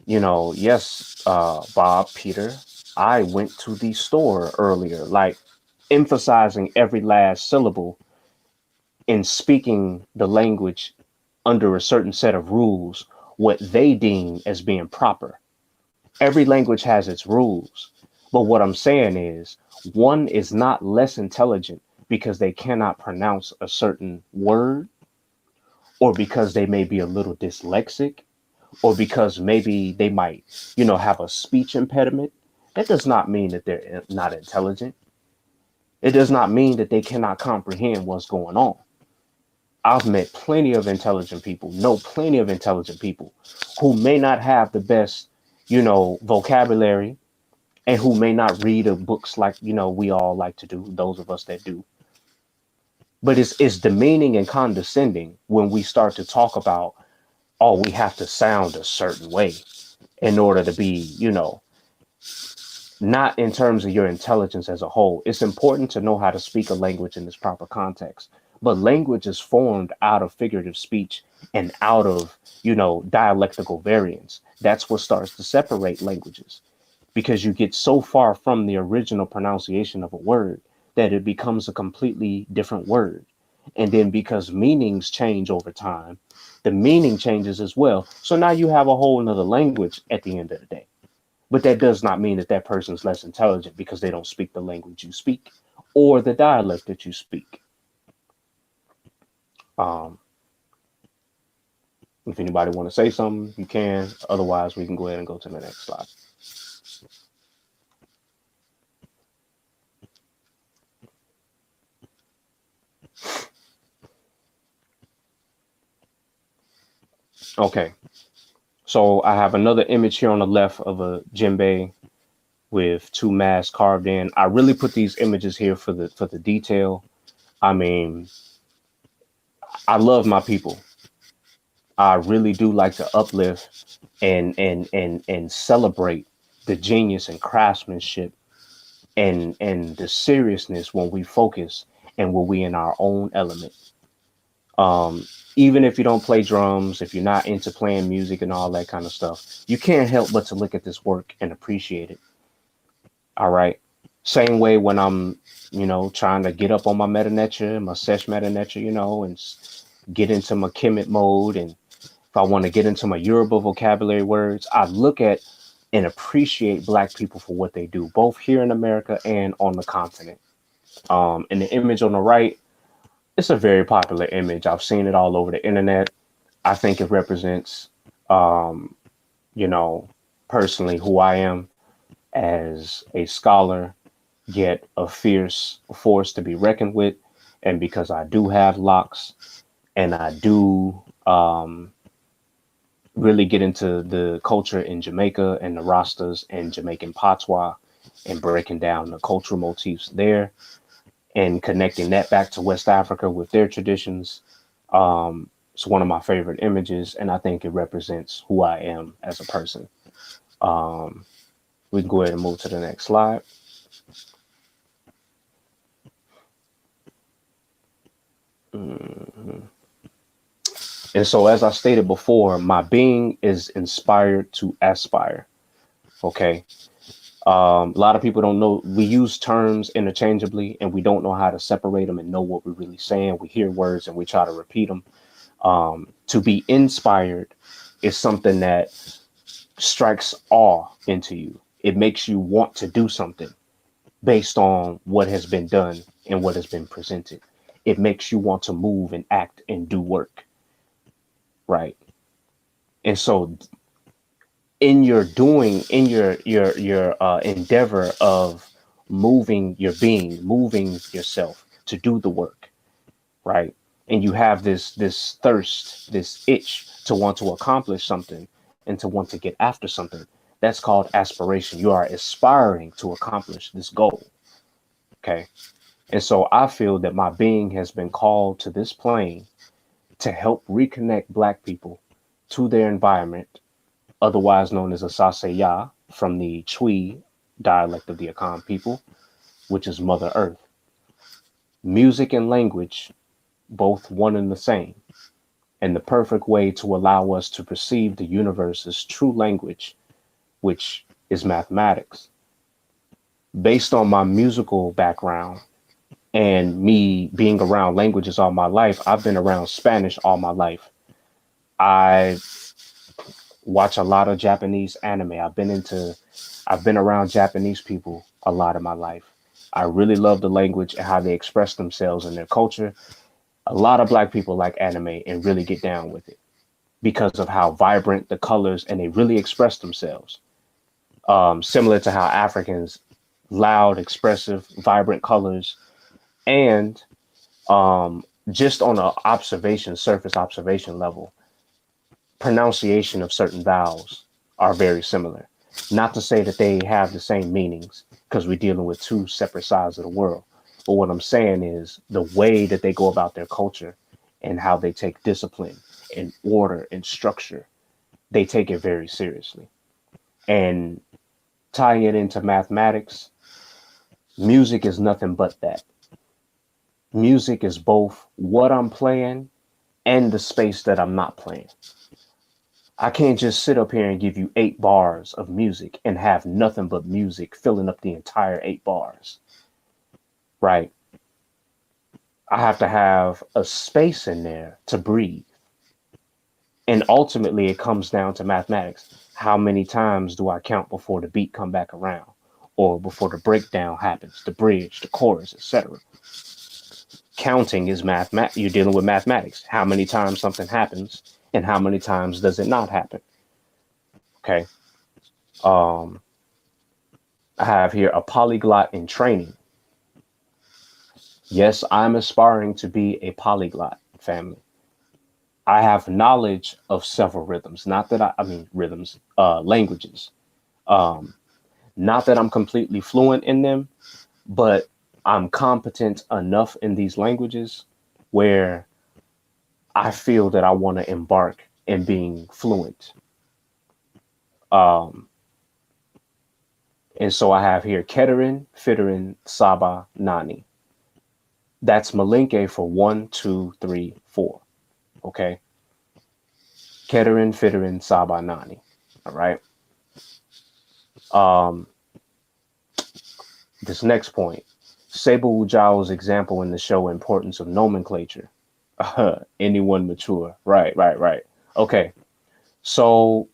yes, Bob, Peter, I went to the store earlier, like emphasizing every last syllable in speaking the language under a certain set of rules, what they deem as being proper. Every language has its rules. But what I'm saying is, one is not less intelligent because they cannot pronounce a certain word, or because they may be a little dyslexic, or because maybe they might, have a speech impediment. That does not mean that they're not intelligent. It does not mean that they cannot comprehend what's going on. I've met plenty of intelligent people, know plenty of intelligent people who may not have the best, vocabulary, and who may not read books like, we all like to do, those of us that do. But it's demeaning and condescending when we start to talk about, oh, we have to sound a certain way in order to be, not in terms of your intelligence as a whole. It's important to know how to speak a language in its proper context. But language is formed out of figurative speech and out of, dialectical variants. That's what starts to separate languages, because you get so far from the original pronunciation of a word that it becomes a completely different word. And then because meanings change over time, the meaning changes as well. So now you have a whole nother language at the end of the day. But that does not mean that that person's less intelligent because they don't speak the language you speak or the dialect that you speak. If anybody want to say something, you can. Otherwise, we can go ahead and go to the next slide. Okay, so I have another image here on the left of a djembe with two masks carved in. I really put these images here for the detail. I mean, I love my people. I really do like to uplift and celebrate the genius and craftsmanship and the seriousness when we focus and when we in our own element. Even if you don't play drums, if you're not into playing music and all that kind of stuff, you can't help but to look at this work and appreciate it. All right. Same way when I'm, trying to get up on my Netcher, my Sesh Netcher, and get into my Kemet mode. And if I want to get into my Yoruba vocabulary words, I look at and appreciate Black people for what they do, both here in America and on the continent. And the image on the right, it's a very popular image. I've seen it all over the internet. I think it represents, personally who I am as a scholar, yet a fierce force to be reckoned with. And because I do have locks and I do really get into the culture in Jamaica and the Rastas and Jamaican patois and breaking down the cultural motifs there and connecting that back to West Africa with their traditions. It's one of my favorite images, and I think it represents who I am as a person. We can go ahead and move to the next slide. Mm-hmm. And so, as I stated before, my being is inspired to aspire. Okay. A lot of people don't know, we use terms interchangeably and we don't know how to separate them and know what we're really saying. We hear words and we try to repeat them. To be inspired is something that strikes awe into you. It makes you want to do something based on what has been done and what has been presented. It makes you want to move and act and do work. Right. And so in your doing, in your endeavor of moving your being, moving yourself to do the work, right? And you have this thirst, this itch to want to accomplish something and to want to get after something. That's called aspiration. You are aspiring to accomplish this goal. Okay. And so I feel that my being has been called to this plane to help reconnect Black people to their environment, otherwise known as a Saseya, from the Twi dialect of the Akan people, which is Mother Earth. Music and language, both one and the same, and the perfect way to allow us to perceive the universe's true language, which is mathematics. Based on my musical background and me being around languages all my life, I've been around Spanish all my life. I watch a lot of Japanese anime. I've been around Japanese people a lot of my life. I really love the language and how they express themselves and their culture. A lot of Black people like anime and really get down with it because of how vibrant the colors and they really express themselves. Similar to how Africans, loud, expressive, vibrant colors, and just on a surface observation level, pronunciation of certain vowels are very similar. Not to say that they have the same meanings, because we're dealing with two separate sides of the world. But what I'm saying is the way that they go about their culture and how they take discipline and order and structure, they take it very seriously. And tying it into mathematics, music is nothing but that. Music is both what I'm playing and the space that I'm not playing. I can't just sit up here and give you 8 bars of music and have nothing but music filling up the entire 8 bars. Right? I have to have a space in there to breathe. And ultimately it comes down to mathematics. How many times do I count before the beat come back around, or before the breakdown happens, the bridge, the chorus, etc.? Counting is mathematics. You're dealing with mathematics. How many times something happens and how many times does it not happen? Okay. I have here a polyglot in training. Yes, I'm aspiring to be a polyglot, family. I have knowledge of several rhythms, languages. Not that I'm completely fluent in them, but I'm competent enough in these languages where I feel that I want to embark in being fluent. And so I have here Keterin, Fiterin, Saba, Nani. That's Malinke for 1, 2, 3, 4. Okay. Keterin, Fiterin, Saba, Nani. All right. This next point, Sable Wujao's example in the show Importance of Nomenclature. Anyone mature. Right. Okay. So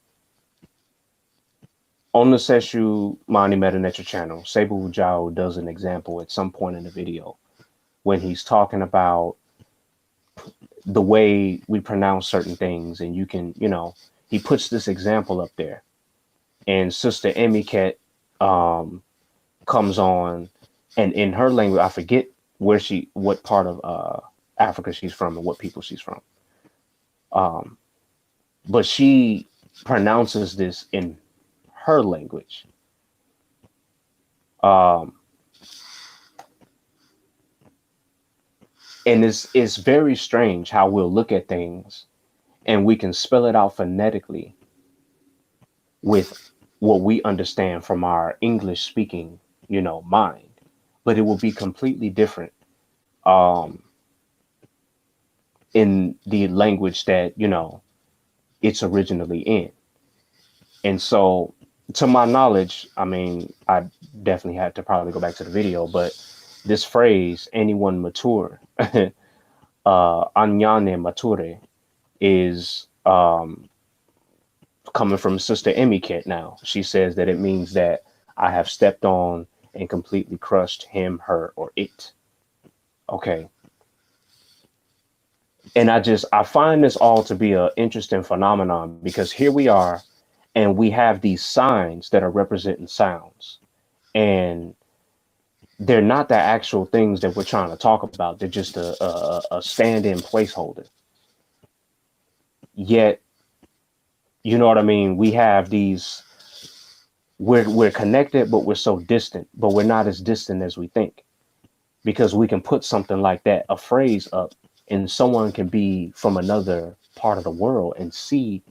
on the Seshew Mani Meta Netcher channel, Sable Wujao does an example at some point in the video when he's talking about the way we pronounce certain things. And you can, he puts this example up there. And Sister Emiket comes on, and in her language, I forget what part of Africa she's from and what people she's from. But she pronounces this in her language. And it's very strange how we'll look at things and we can spell it out phonetically with what we understand from our English speaking, mind, but it will be completely different in the language that, it's originally in. And so to my knowledge, I definitely had to probably go back to the video, but this phrase, anyone mature, anyane mature, is coming from Sister Emiket now. She says that it means that I have stepped on and completely crushed him, her, or it. Okay. And I find this all to be an interesting phenomenon, because here we are and we have these signs that are representing sounds, and they're not the actual things that we're trying to talk about. They're just a stand-in placeholder. Yet, you know what I mean? We have these we're connected, but we're so distant, but we're not as distant as we think, because we can put something like that, a phrase up, and someone can be from another part of the world and see,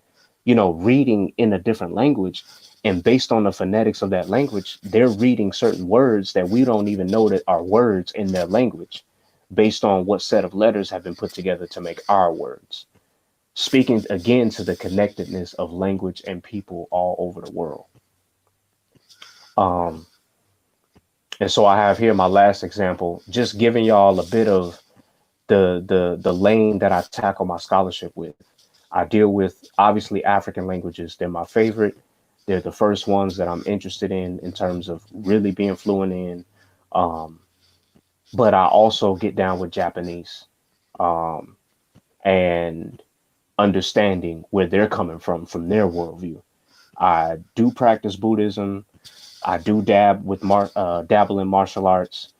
reading in a different language. And based on the phonetics of that language, they're reading certain words that we don't even know that are words in their language, based on what set of letters have been put together to make our words. Speaking again to the connectedness of language and people all over the world. And so I have here my last example, just giving y'all a bit of the lane that I tackle my scholarship with. I deal with obviously African languages. They're my favorite. They're the first ones that I'm interested in terms of really being fluent in. But I also get down with Japanese, and understanding where they're coming from their worldview. I do practice Buddhism. I do dabble in martial arts.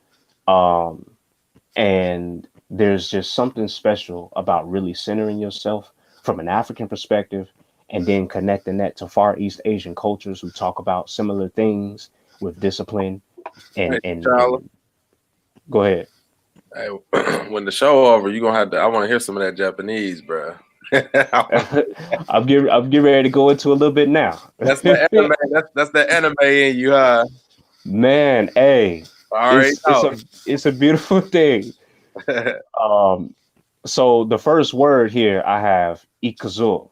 And there's just something special about really centering yourself from an African perspective, and then connecting that to Far East Asian cultures who talk about similar things with discipline Hey, and go ahead. hey, when the show over, you gonna have to. I want to hear some of that Japanese, bro. I'm getting ready to go into a little bit now. That's the anime. That's the anime in you, huh? Man, hey, All right. it's a beautiful thing. So the first word here I have ikazu,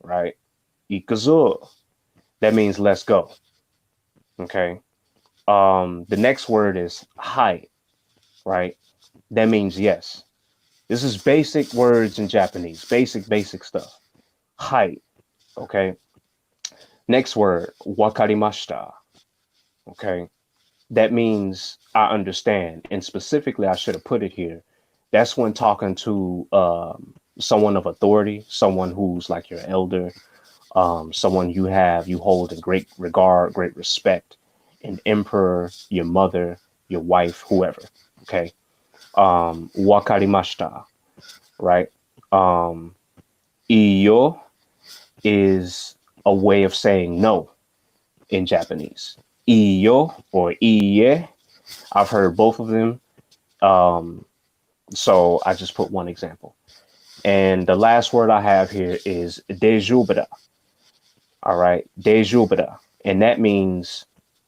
right? Ikazu. That means let's go. Okay. The next word is hai, right? That means yes. This is basic words in Japanese, basic stuff. Hai. Okay. Next word, wakarimashita. Okay. That means I understand. And specifically, I should have put it here. That's when talking to someone of authority, someone who's like your elder, someone you hold in great regard, great respect, an emperor, your mother, your wife, whoever. Okay. Wakarimashita, right? Iyo is a way of saying no in Japanese. Iyo or iye. I've heard both of them. So I just put one example. And the last word I have here is dejubeda. All right, dejubeda. And that means,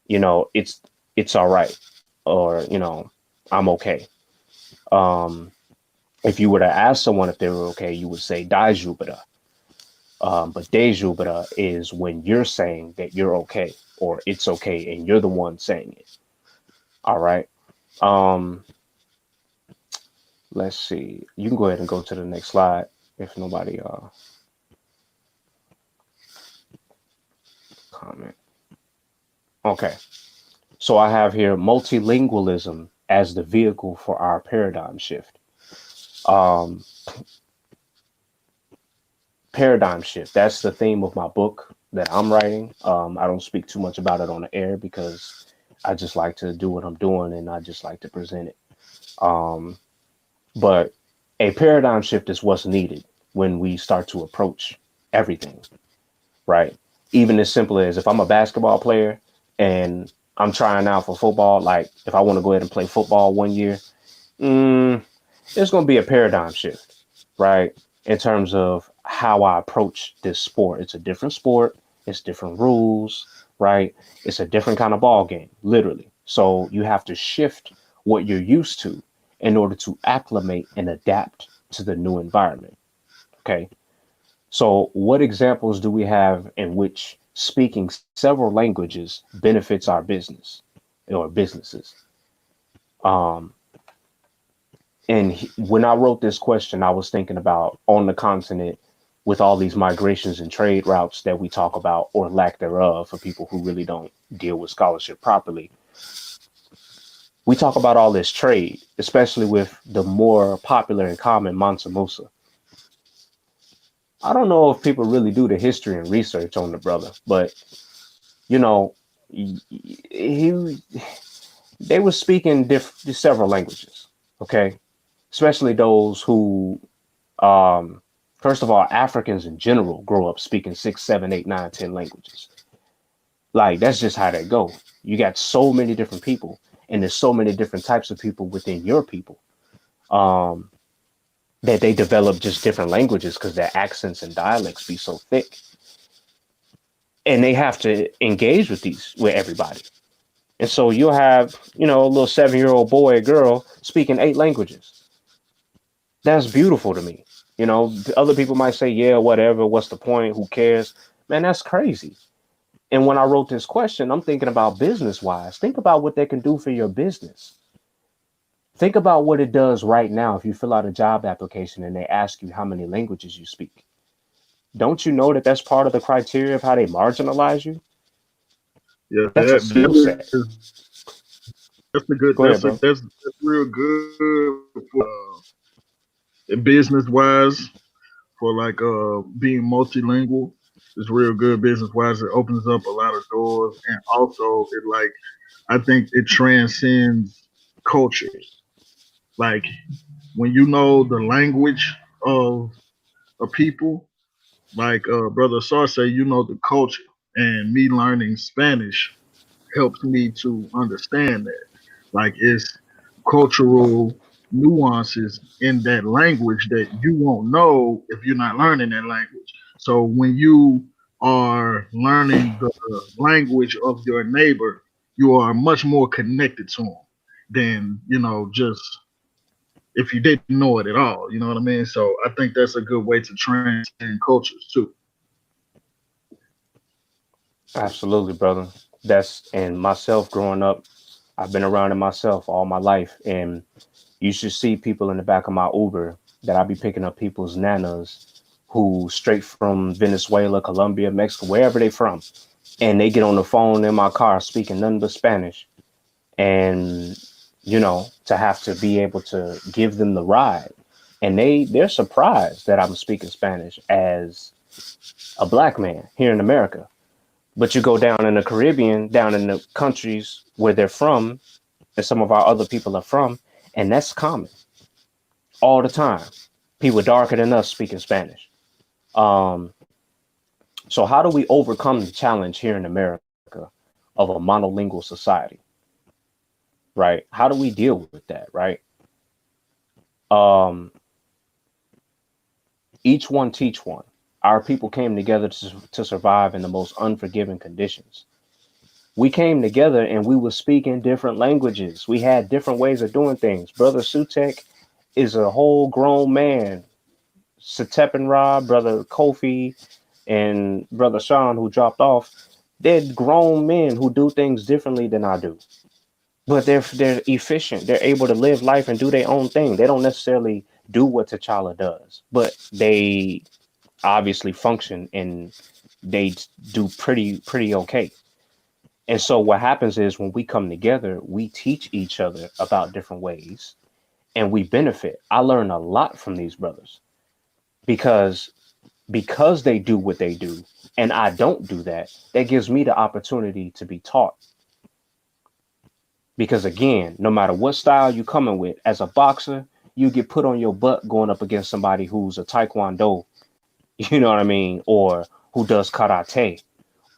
it's all right. Or, I'm okay. If you were to ask someone if they were okay, you would say daijubeda. But dejubeda is when you're saying that you're okay or it's okay and you're the one saying it. All right. Let's see. You can go ahead and go to the next slide if nobody comment. Okay. So I have here multilingualism as the vehicle for our paradigm shift. Paradigm shift. That's the theme of my book that I'm writing. I don't speak too much about it on the air because I just like to do what I'm doing and I just like to present it. But a paradigm shift is what's needed when we start to approach everything, right? Even as simple as if I'm a basketball player and I'm trying out for football, like if I want to go ahead and play football one year, there's going to be a paradigm shift, right? In terms of how I approach this sport. It's a different sport. It's different rules, right? It's a different kind of ball game, literally. So you have to shift what you're used to in order to acclimate and adapt to the new environment. Okay. So what examples do we have in which speaking several languages benefits our business or businesses? And when I wrote this question, I was thinking about on the continent with all these migrations and trade routes that we talk about or lack thereof for people who really don't deal with scholarship properly. We talk about all this trade, especially with the more popular and common Mansa Musa. I don't know if people really do the history and research on the brother, but they were speaking several languages, okay? Especially those who, first of all, Africans in general grow up speaking 6, 7, 8, 9, 10 languages. Like that's just how that go. You got so many different people, and there's so many different types of people within your people. Um, that they develop just different languages because their accents and dialects be so thick, and they have to engage with everybody. And so you'll have, a little 7-year-old boy or girl speaking 8 languages. That's beautiful to me. Other people might say, yeah, whatever, what's the point? Who cares? Man, that's crazy. And when I wrote this question, I'm thinking about business wise. Think about what they can do for your business. Think about what it does right now if you fill out a job application and they ask you how many languages you speak. Don't you know that that's part of the criteria of how they marginalize you? Yeah, That's a skill set. That's a good. Go ahead, bro. That's real good for business wise, for like being multilingual. It's real good business wise. It opens up a lot of doors, and also it like I think it transcends cultures. Like when you know the language of a people, like Brother Sar say, you know the culture, and me learning Spanish helps me to understand that. Like it's cultural nuances in that language that you won't know if you're not learning that language. So when you are learning the language of your neighbor, you are much more connected to them than, just if you didn't know it at all. You know what I mean? So I think that's a good way to transcend cultures too. Absolutely, brother. And myself growing up, I've been around it myself all my life. And you should see people in the back of my Uber that I be picking up people's nanas who straight from Venezuela, Colombia, Mexico, wherever they from. And they get on the phone in my car speaking nothing but Spanish. And, to have to be able to give them the ride. And they're surprised that I'm speaking Spanish as a black man here in America. But you go down in the Caribbean, down in the countries where they're from, and some of our other people are from, and that's common all the time. People darker than us speaking Spanish. So how do we overcome the challenge here in America of a monolingual society? Right? How do we deal with that? Right? Each one teach one. Our people came together to survive in the most unforgiving conditions. We came together and we were speaking different languages. We had different ways of doing things. Brother Sutekh is a whole grown man. Sutekh and Rob, Brother Kofi, and Brother Shawn, who dropped off, they're grown men who do things differently than I do. But they're efficient. They're able to live life and do their own thing. They don't necessarily do what T'Challa does, but they obviously function and they do pretty okay. And so what happens is when we come together, we teach each other about different ways and we benefit. I learn a lot from these brothers because they do what they do and I don't do that. That gives me the opportunity to be taught. Because again, no matter what style you coming with, as a boxer, you get put on your butt going up against somebody who's a taekwondo, you know what I mean? Or who does karate,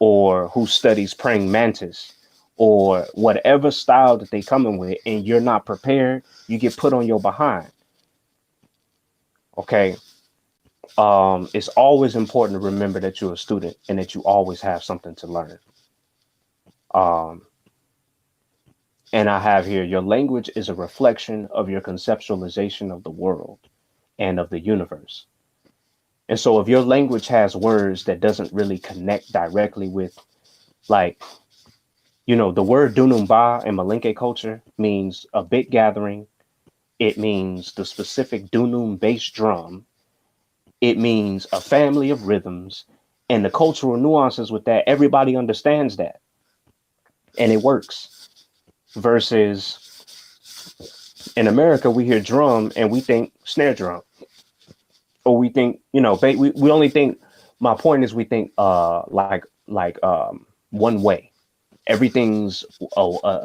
or who studies praying mantis, or whatever style that they coming with, and you're not prepared, you get put on your behind. Okay. It's always important to remember that you're a student and that you always have something to learn. And I have here, your language is a reflection of your conceptualization of the world and of the universe. And so if your language has words that doesn't really connect directly with, like, the word Dunumba in Malinke culture means a big gathering. It means the specific Dunum bass drum. It means a family of rhythms and the cultural nuances with that. Everybody understands that. And it works. Versus in America, we hear drum and we think snare drum. Or we think, we only think, my point is we think like one way. Everything's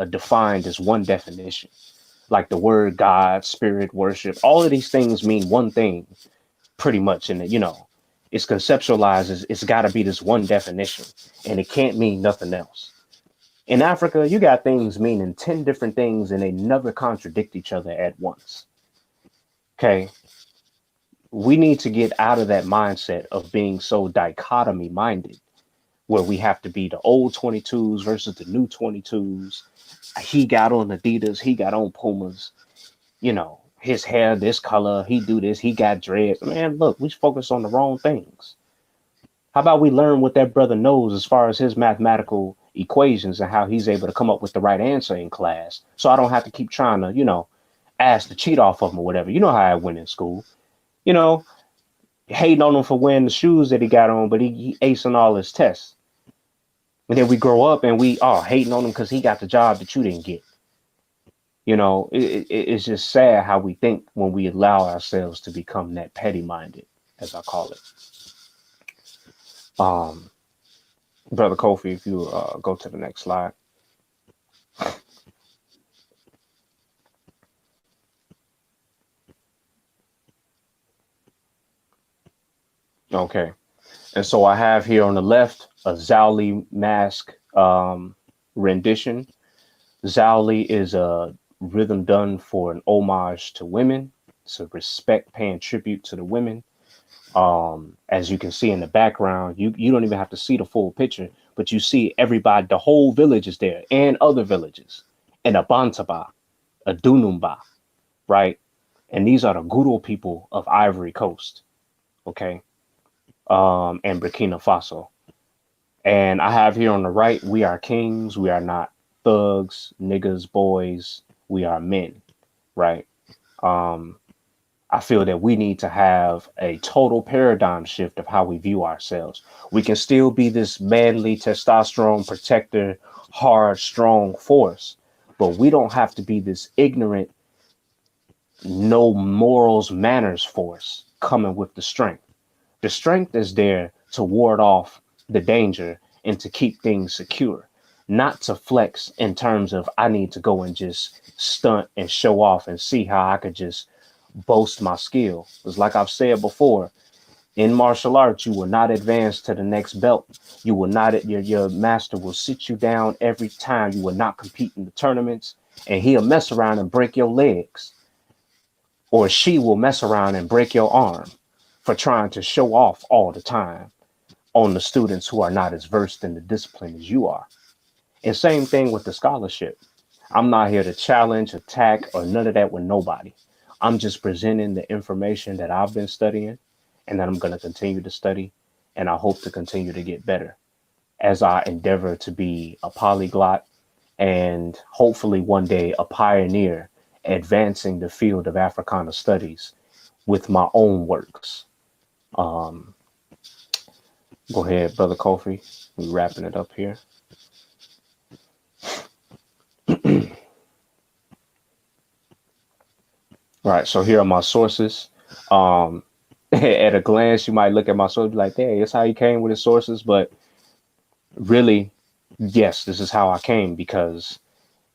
defined as one definition. Like the word God, spirit, worship, all of these things mean one thing pretty much in it, It's conceptualized as it's got to be this one definition, and it can't mean nothing else. In Africa, you got things meaning 10 different things, and they never contradict each other at once. Okay. We need to get out of that mindset of being so dichotomy minded, where we have to be the old 22s versus the new 22s. He got on Adidas, he got on Pumas, you know, his hair this color, he do this, he got dreads. Man, look, we focus on the wrong things. How about we learn what that brother knows as far as his mathematical equations and how he's able to come up with the right answer in class, so I don't have to keep trying to, you know, ask to cheat off of him or whatever. You know how I went in school, you know, hating on him for wearing the shoes that he got on, but he acing all his tests. And then we grow up and we are hating on him because he got the job that you didn't get. You know, it's just sad how we think when we allow ourselves to become that petty minded, as I call it. Brother Kofi, if you go to the next slide. Okay. And so I have here on the left a Zhaoli mask rendition. Zhaoli is a rhythm done for an homage to women. It's a respect, paying tribute to the women. As you can see in the background, you don't even have to see the full picture, but you see everybody, the whole village is there, and other villages, and a Bantaba, a Dunumba, right? And these are the Guru people of Ivory Coast, okay, and Burkina Faso. And I have here on the right, we are kings, we are not thugs, niggas, boys, we are men, right? I feel that we need to have a total paradigm shift of how we view ourselves. We can still be this manly testosterone protector, hard, strong force, but we don't have to be this ignorant, no morals, manners force coming with the strength. The strength is there to ward off the danger and to keep things secure, not to flex in terms of I need to go and just stunt and show off and see how I could just boast my skill. Because like I've said before, in martial arts, you will not advance to the next belt. You will not, your master will sit you down every time. You will not compete in the tournaments, and he'll mess around and break your legs, or she will mess around and break your arm for trying to show off all the time on the students who are not as versed in the discipline as you are. And same thing with the scholarship. I'm not here to challenge, attack, or none of that with nobody. I'm just presenting the information that I've been studying and that I'm going to continue to study. And I hope to continue to get better as I endeavor to be a polyglot and hopefully one day a pioneer advancing the field of Africana studies with my own works. Go ahead, Brother Kofi. We're wrapping it up here. Right, so here are my sources. At a glance, you might look at my sources and be like, hey, that's how he came with his sources. But really, yes, this is how I came, because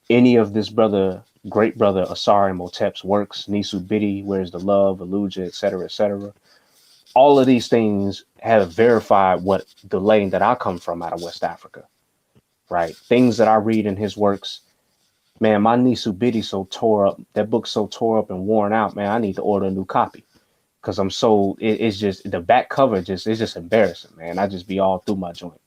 any of this great brother Asari Motep's works, Nisu Bidi, Where's the Love, Aluja, etc., all of these things have verified what the lane that I come from out of West Africa, right? Things that I read in his works. Man, my Nisu Bidi so tore up, that book's so tore up and worn out, man, I need to order a new copy. Because I'm so, it's just, the back cover it's just embarrassing, man. I just be all through my joint.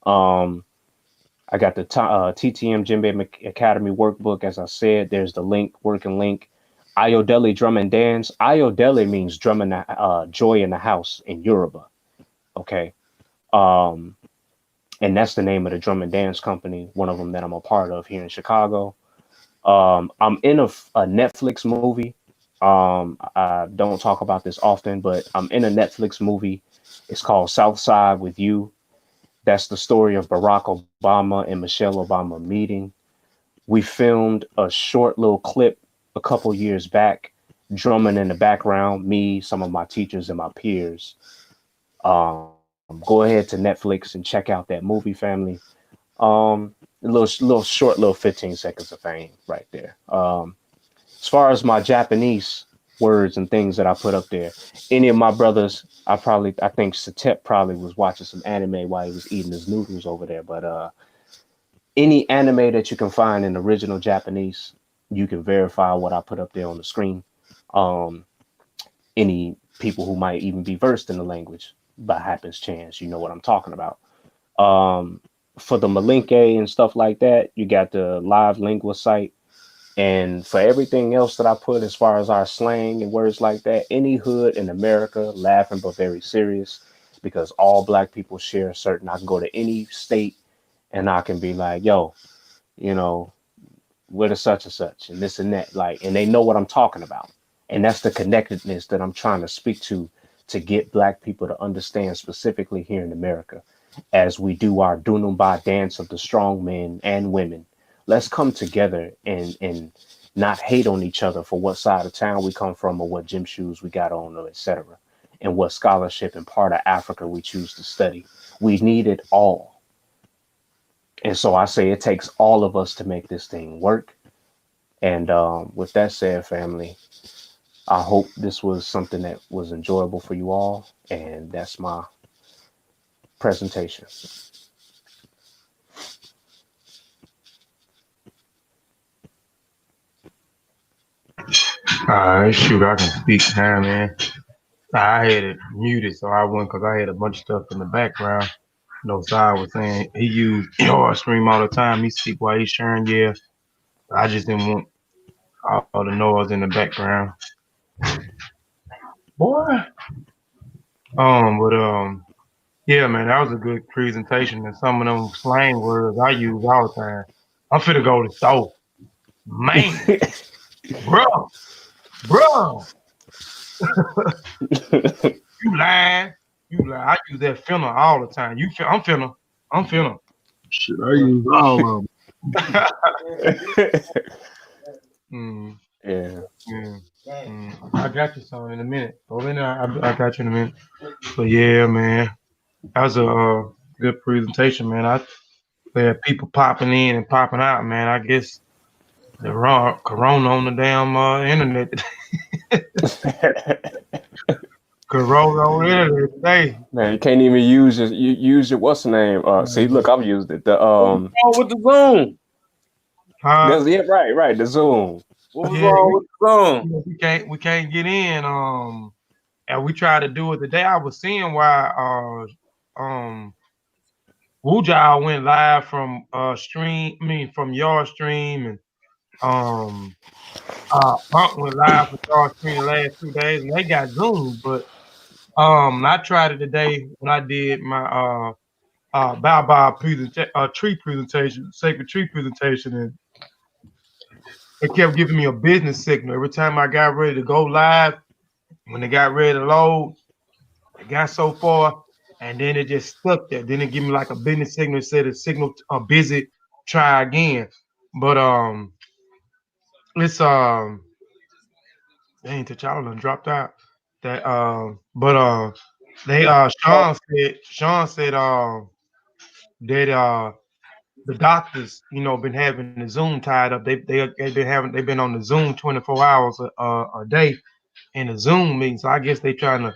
I got the TTM Djembe Academy workbook. As I said, there's the link, working link. Ayodele Drum and Dance. Ayodele means drum in the, joy in the house in Yoruba. Okay. And that's the name of the drum and dance company, one of them that I'm a part of here in Chicago. I'm in a Netflix movie. I don't talk about this often, but I'm in a Netflix movie. It's called Southside with You. That's the story of Barack Obama and Michelle Obama meeting. We filmed a short little clip a couple years back, drumming in the background, me, some of my teachers, and my peers. Go ahead to Netflix and check out that movie, family. A little short, little 15 seconds of fame right there. As far as my Japanese, words and things that I put up there. Any of my brothers, I think Sutekh probably was watching some anime while he was eating his noodles over there. But any anime that you can find in original Japanese, you can verify what I put up there on the screen. Um, any people who might even be versed in the language by happens chance, you know what I'm talking about. Um, for the Malinke and stuff like that, you got the live lingua site. And for everything else that I put as far as our slang and words like that, any hood in America, laughing but very serious, because all black people share certain. I can go to any state and I can be like, yo, you know, with a such and such and this and that, like, and they know what I'm talking about. And that's the connectedness that I'm trying to speak to get black people to understand specifically here in America as we do our Dunumba dance of the strong men and women. Let's come together and not hate on each other for what side of town we come from or what gym shoes we got on or etc. And what scholarship and part of Africa we choose to study. We need it all. And so I say it takes all of us to make this thing work. And with that said, family, I hope this was something that was enjoyable for you all. And that's my presentation. All right, shoot, I can speak now, man. I had it muted, so I went because I had a bunch of stuff in the background. No, Sai was saying he used our stream all the time. He speak while he's sharing. Yeah, I just didn't want all the noise in the background, boy. But yeah, man, that was a good presentation. And some of them slang words I use all the time. I'm finna go to the store, man, bro. You lying. I use that finna all the time. I'm finna. Shit, I use all of them. Mm, Yeah. yeah. I got you some in a minute. Hold in there. I got you in a minute. But yeah, man, that was a good presentation, man. I had people popping in and popping out, man. I guess the raw corona on the damn internet. Corona on the internet today. Man, you can't even use your what's the name? See, look, I've used it. The What's wrong with the Zoom? that's it, right, the Zoom. What was wrong with the Zoom? We can't get in. And we tried to do it today. I was seeing why Wuja went live from from your stream, and Punk went live from your stream the last 2 days, and they got Zoom. But I tried it today when I did my Bow tree presentation, sacred tree presentation, and it kept giving me a business signal every time I got ready to go live. When they got ready to load, it got so far, and then it just stuck there. Then it gave me like a business signal. It said the signal busy. Try again. But it's dang, T'Challa done dropped out. That but they Shawn said that the doctors, been having the Zoom tied up. They've been on the Zoom 24 hours a day in a Zoom meeting. So I guess they trying to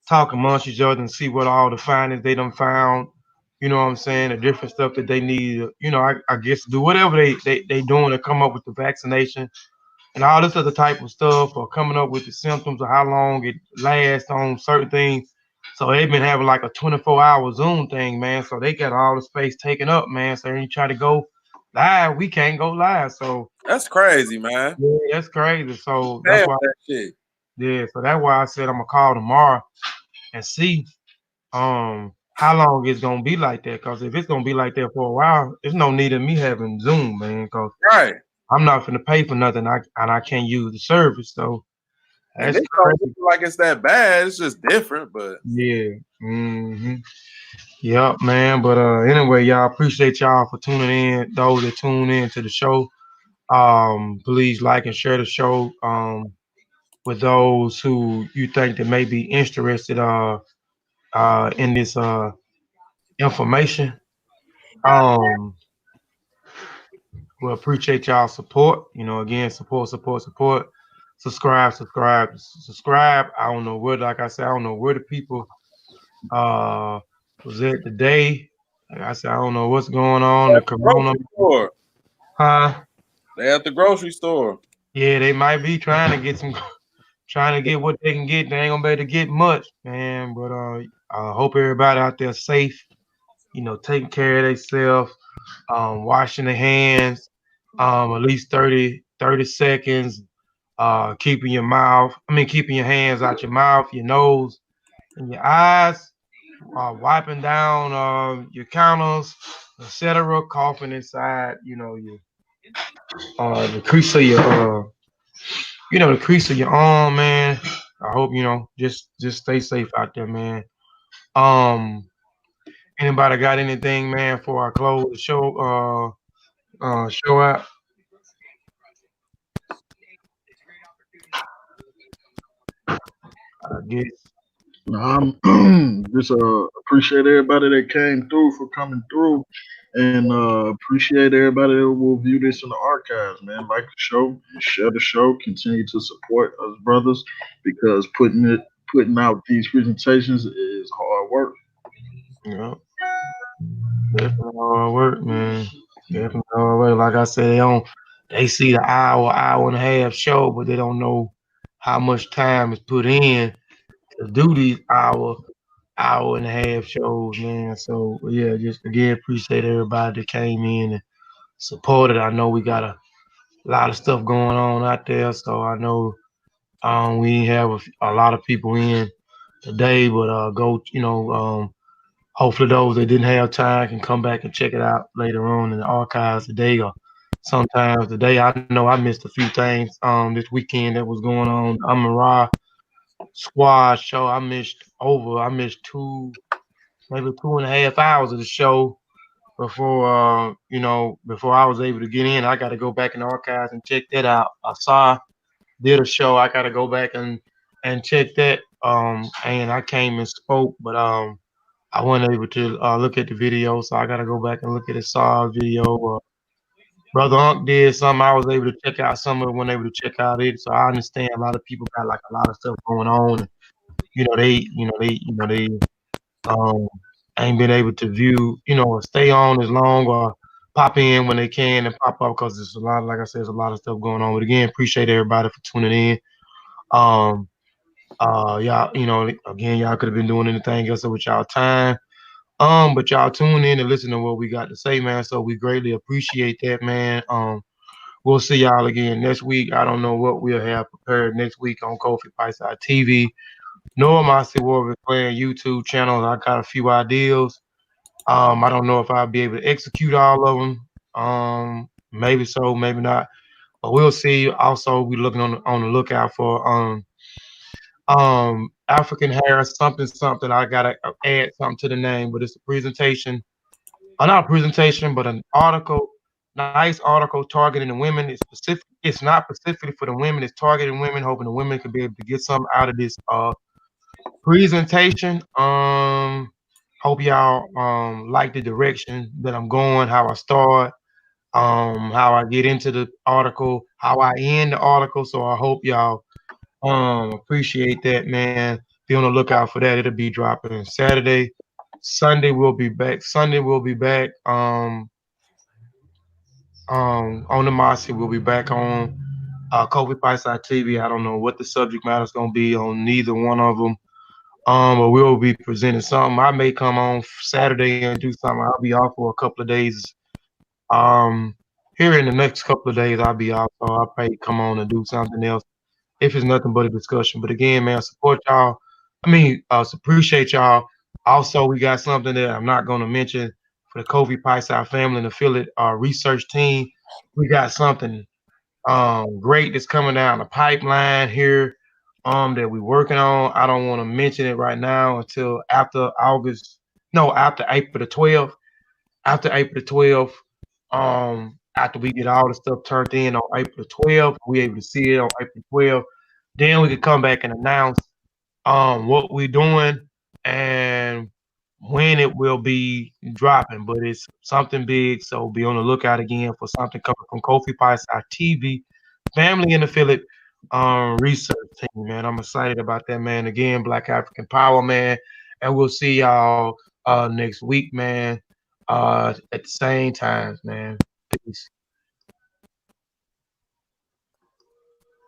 talk amongst each other and see what all the findings they done found. You know what I'm saying? The different stuff that they need. I guess do whatever they doing to come up with the vaccination and all this other type of stuff, or coming up with the symptoms or how long it lasts on certain things. So they've been having like a 24-hour Zoom thing, man. So they got all the space taken up, man. So when you try to go live, we can't go live. So That's crazy, man. yeah, that's crazy. So that's Damn why, that shit. yeah. So that's why I said I'm gonna call tomorrow and see how long it's gonna be like that. Cause if it's gonna be like that for a while, there's no need of me having Zoom, man. Cause Right. I'm not gonna pay for nothing. I can't use the service. So And that's this don't crazy. look like it's that bad. It's just different, but Yeah. Yep, man. But anyway, y'all, appreciate y'all for tuning in. Those that tune in to the show, please like and share the show with those who you think that may be interested in this information. Um, we appreciate y'all support. Again, support. subscribe. I don't know where, like I said, I don't know where the people uh was at today. Like I said, I don't know what's going on. The At the corona, grocery store. huh? They at the grocery store. Yeah, they might be trying to get some, trying to get what they can get. They ain't gonna be able to get much, man. But I hope everybody out there safe. You know, taking care of themselves, washing their hands, at least 30 seconds. Keeping your mouth, keeping your hands out your mouth, your nose, and your eyes. Wiping down your counters, etc. Coughing inside, the crease of your the crease of your arm, man. I hope just stay safe out there, man. Um, Anybody got anything, man, for I close the show? Show out. I guess. Just appreciate everybody that came through for coming through, and appreciate everybody that will view this in the archives. Man, like the show, share the show, continue to support us brothers because putting out these presentations is hard work. Yeah, definitely hard work, man. Definitely hard work. Like I said, they see the hour and a half show, but they don't know how much time is put in to do these hour and a half shows, man. So yeah, just again appreciate everybody that came in and supported. I know we got a lot of stuff going on out there, so I know we didn't have a lot of people in today, but go hopefully those that didn't have time can come back and check it out later on in the archives today or sometimes today. I know I missed a few things this weekend that was going on. I'm a Raw squad show. I missed maybe 2.5 hours of the show before before I was able to get in. I got to go back in the archives and check that out. I saw did a show. I got to go back and check that. And I came and spoke, but I wasn't able to look at the video, so I got to go back and look at the Saw video. Brother Unc did something. I was able to check out some of it, wasn't able to check out it. So I understand a lot of people got like a lot of stuff going on. They um, ain't been able to view, or stay on as long or pop in when they can and pop up because there's a lot, like I said, there's a lot of stuff going on. But again, appreciate everybody for tuning in. Um, y'all, again, y'all could have been doing anything else with y'all time. But y'all tune in and listen to what we got to say, man. So we greatly appreciate that, man. We'll see y'all again next week. I don't know what we'll have prepared next week on Kofi Piesie TV. Nor Mossi Warrior Clan YouTube channel. I got a few ideas. I don't know if I'll be able to execute all of them. Maybe so, maybe not. But we'll see. Also, we looking on the lookout for African hair, something. I gotta add something to the name, but it's a presentation. Not a presentation, but an article. Nice article targeting the women. It's specific. It's not specifically for the women. It's targeting women, hoping the women could be able to get something out of this presentation. Hope y'all like the direction that I'm going, how I start, how I get into the article, how I end the article. So I hope y'all appreciate that, man. Be on the lookout for that. It'll be dropping Saturday. Sunday we'll be back. On the Mossi. We'll be back on Kofi Piesie TV. I don't know what the subject matter is gonna be on neither one of them. But we'll be presenting something. I may come on Saturday and do something. I'll be off for a couple of days. Um, Here in the next couple of days, I'll be off, so I'll probably come on and do something else if it's nothing but a discussion. But again, man, support y'all. Appreciate y'all. Also, we got something that I'm not going to mention for the Kofi Piesie family and affiliate research team. We got something great that's coming down the pipeline here that we're working on. I don't want to mention it right now until after August. No, after April the 12th. After April the 12th, after we get all the stuff turned in on April the 12th, we able to see it on April 12th. Then we could come back and announce what we're doing and when it will be dropping. But it's something big, so be on the lookout again for something coming from Kofi Piesie TV family and affiliate research team, man. I'm excited about that, man. Again, Black African Power, man. And we'll see y'all next week, man. At the same times, man. Peace.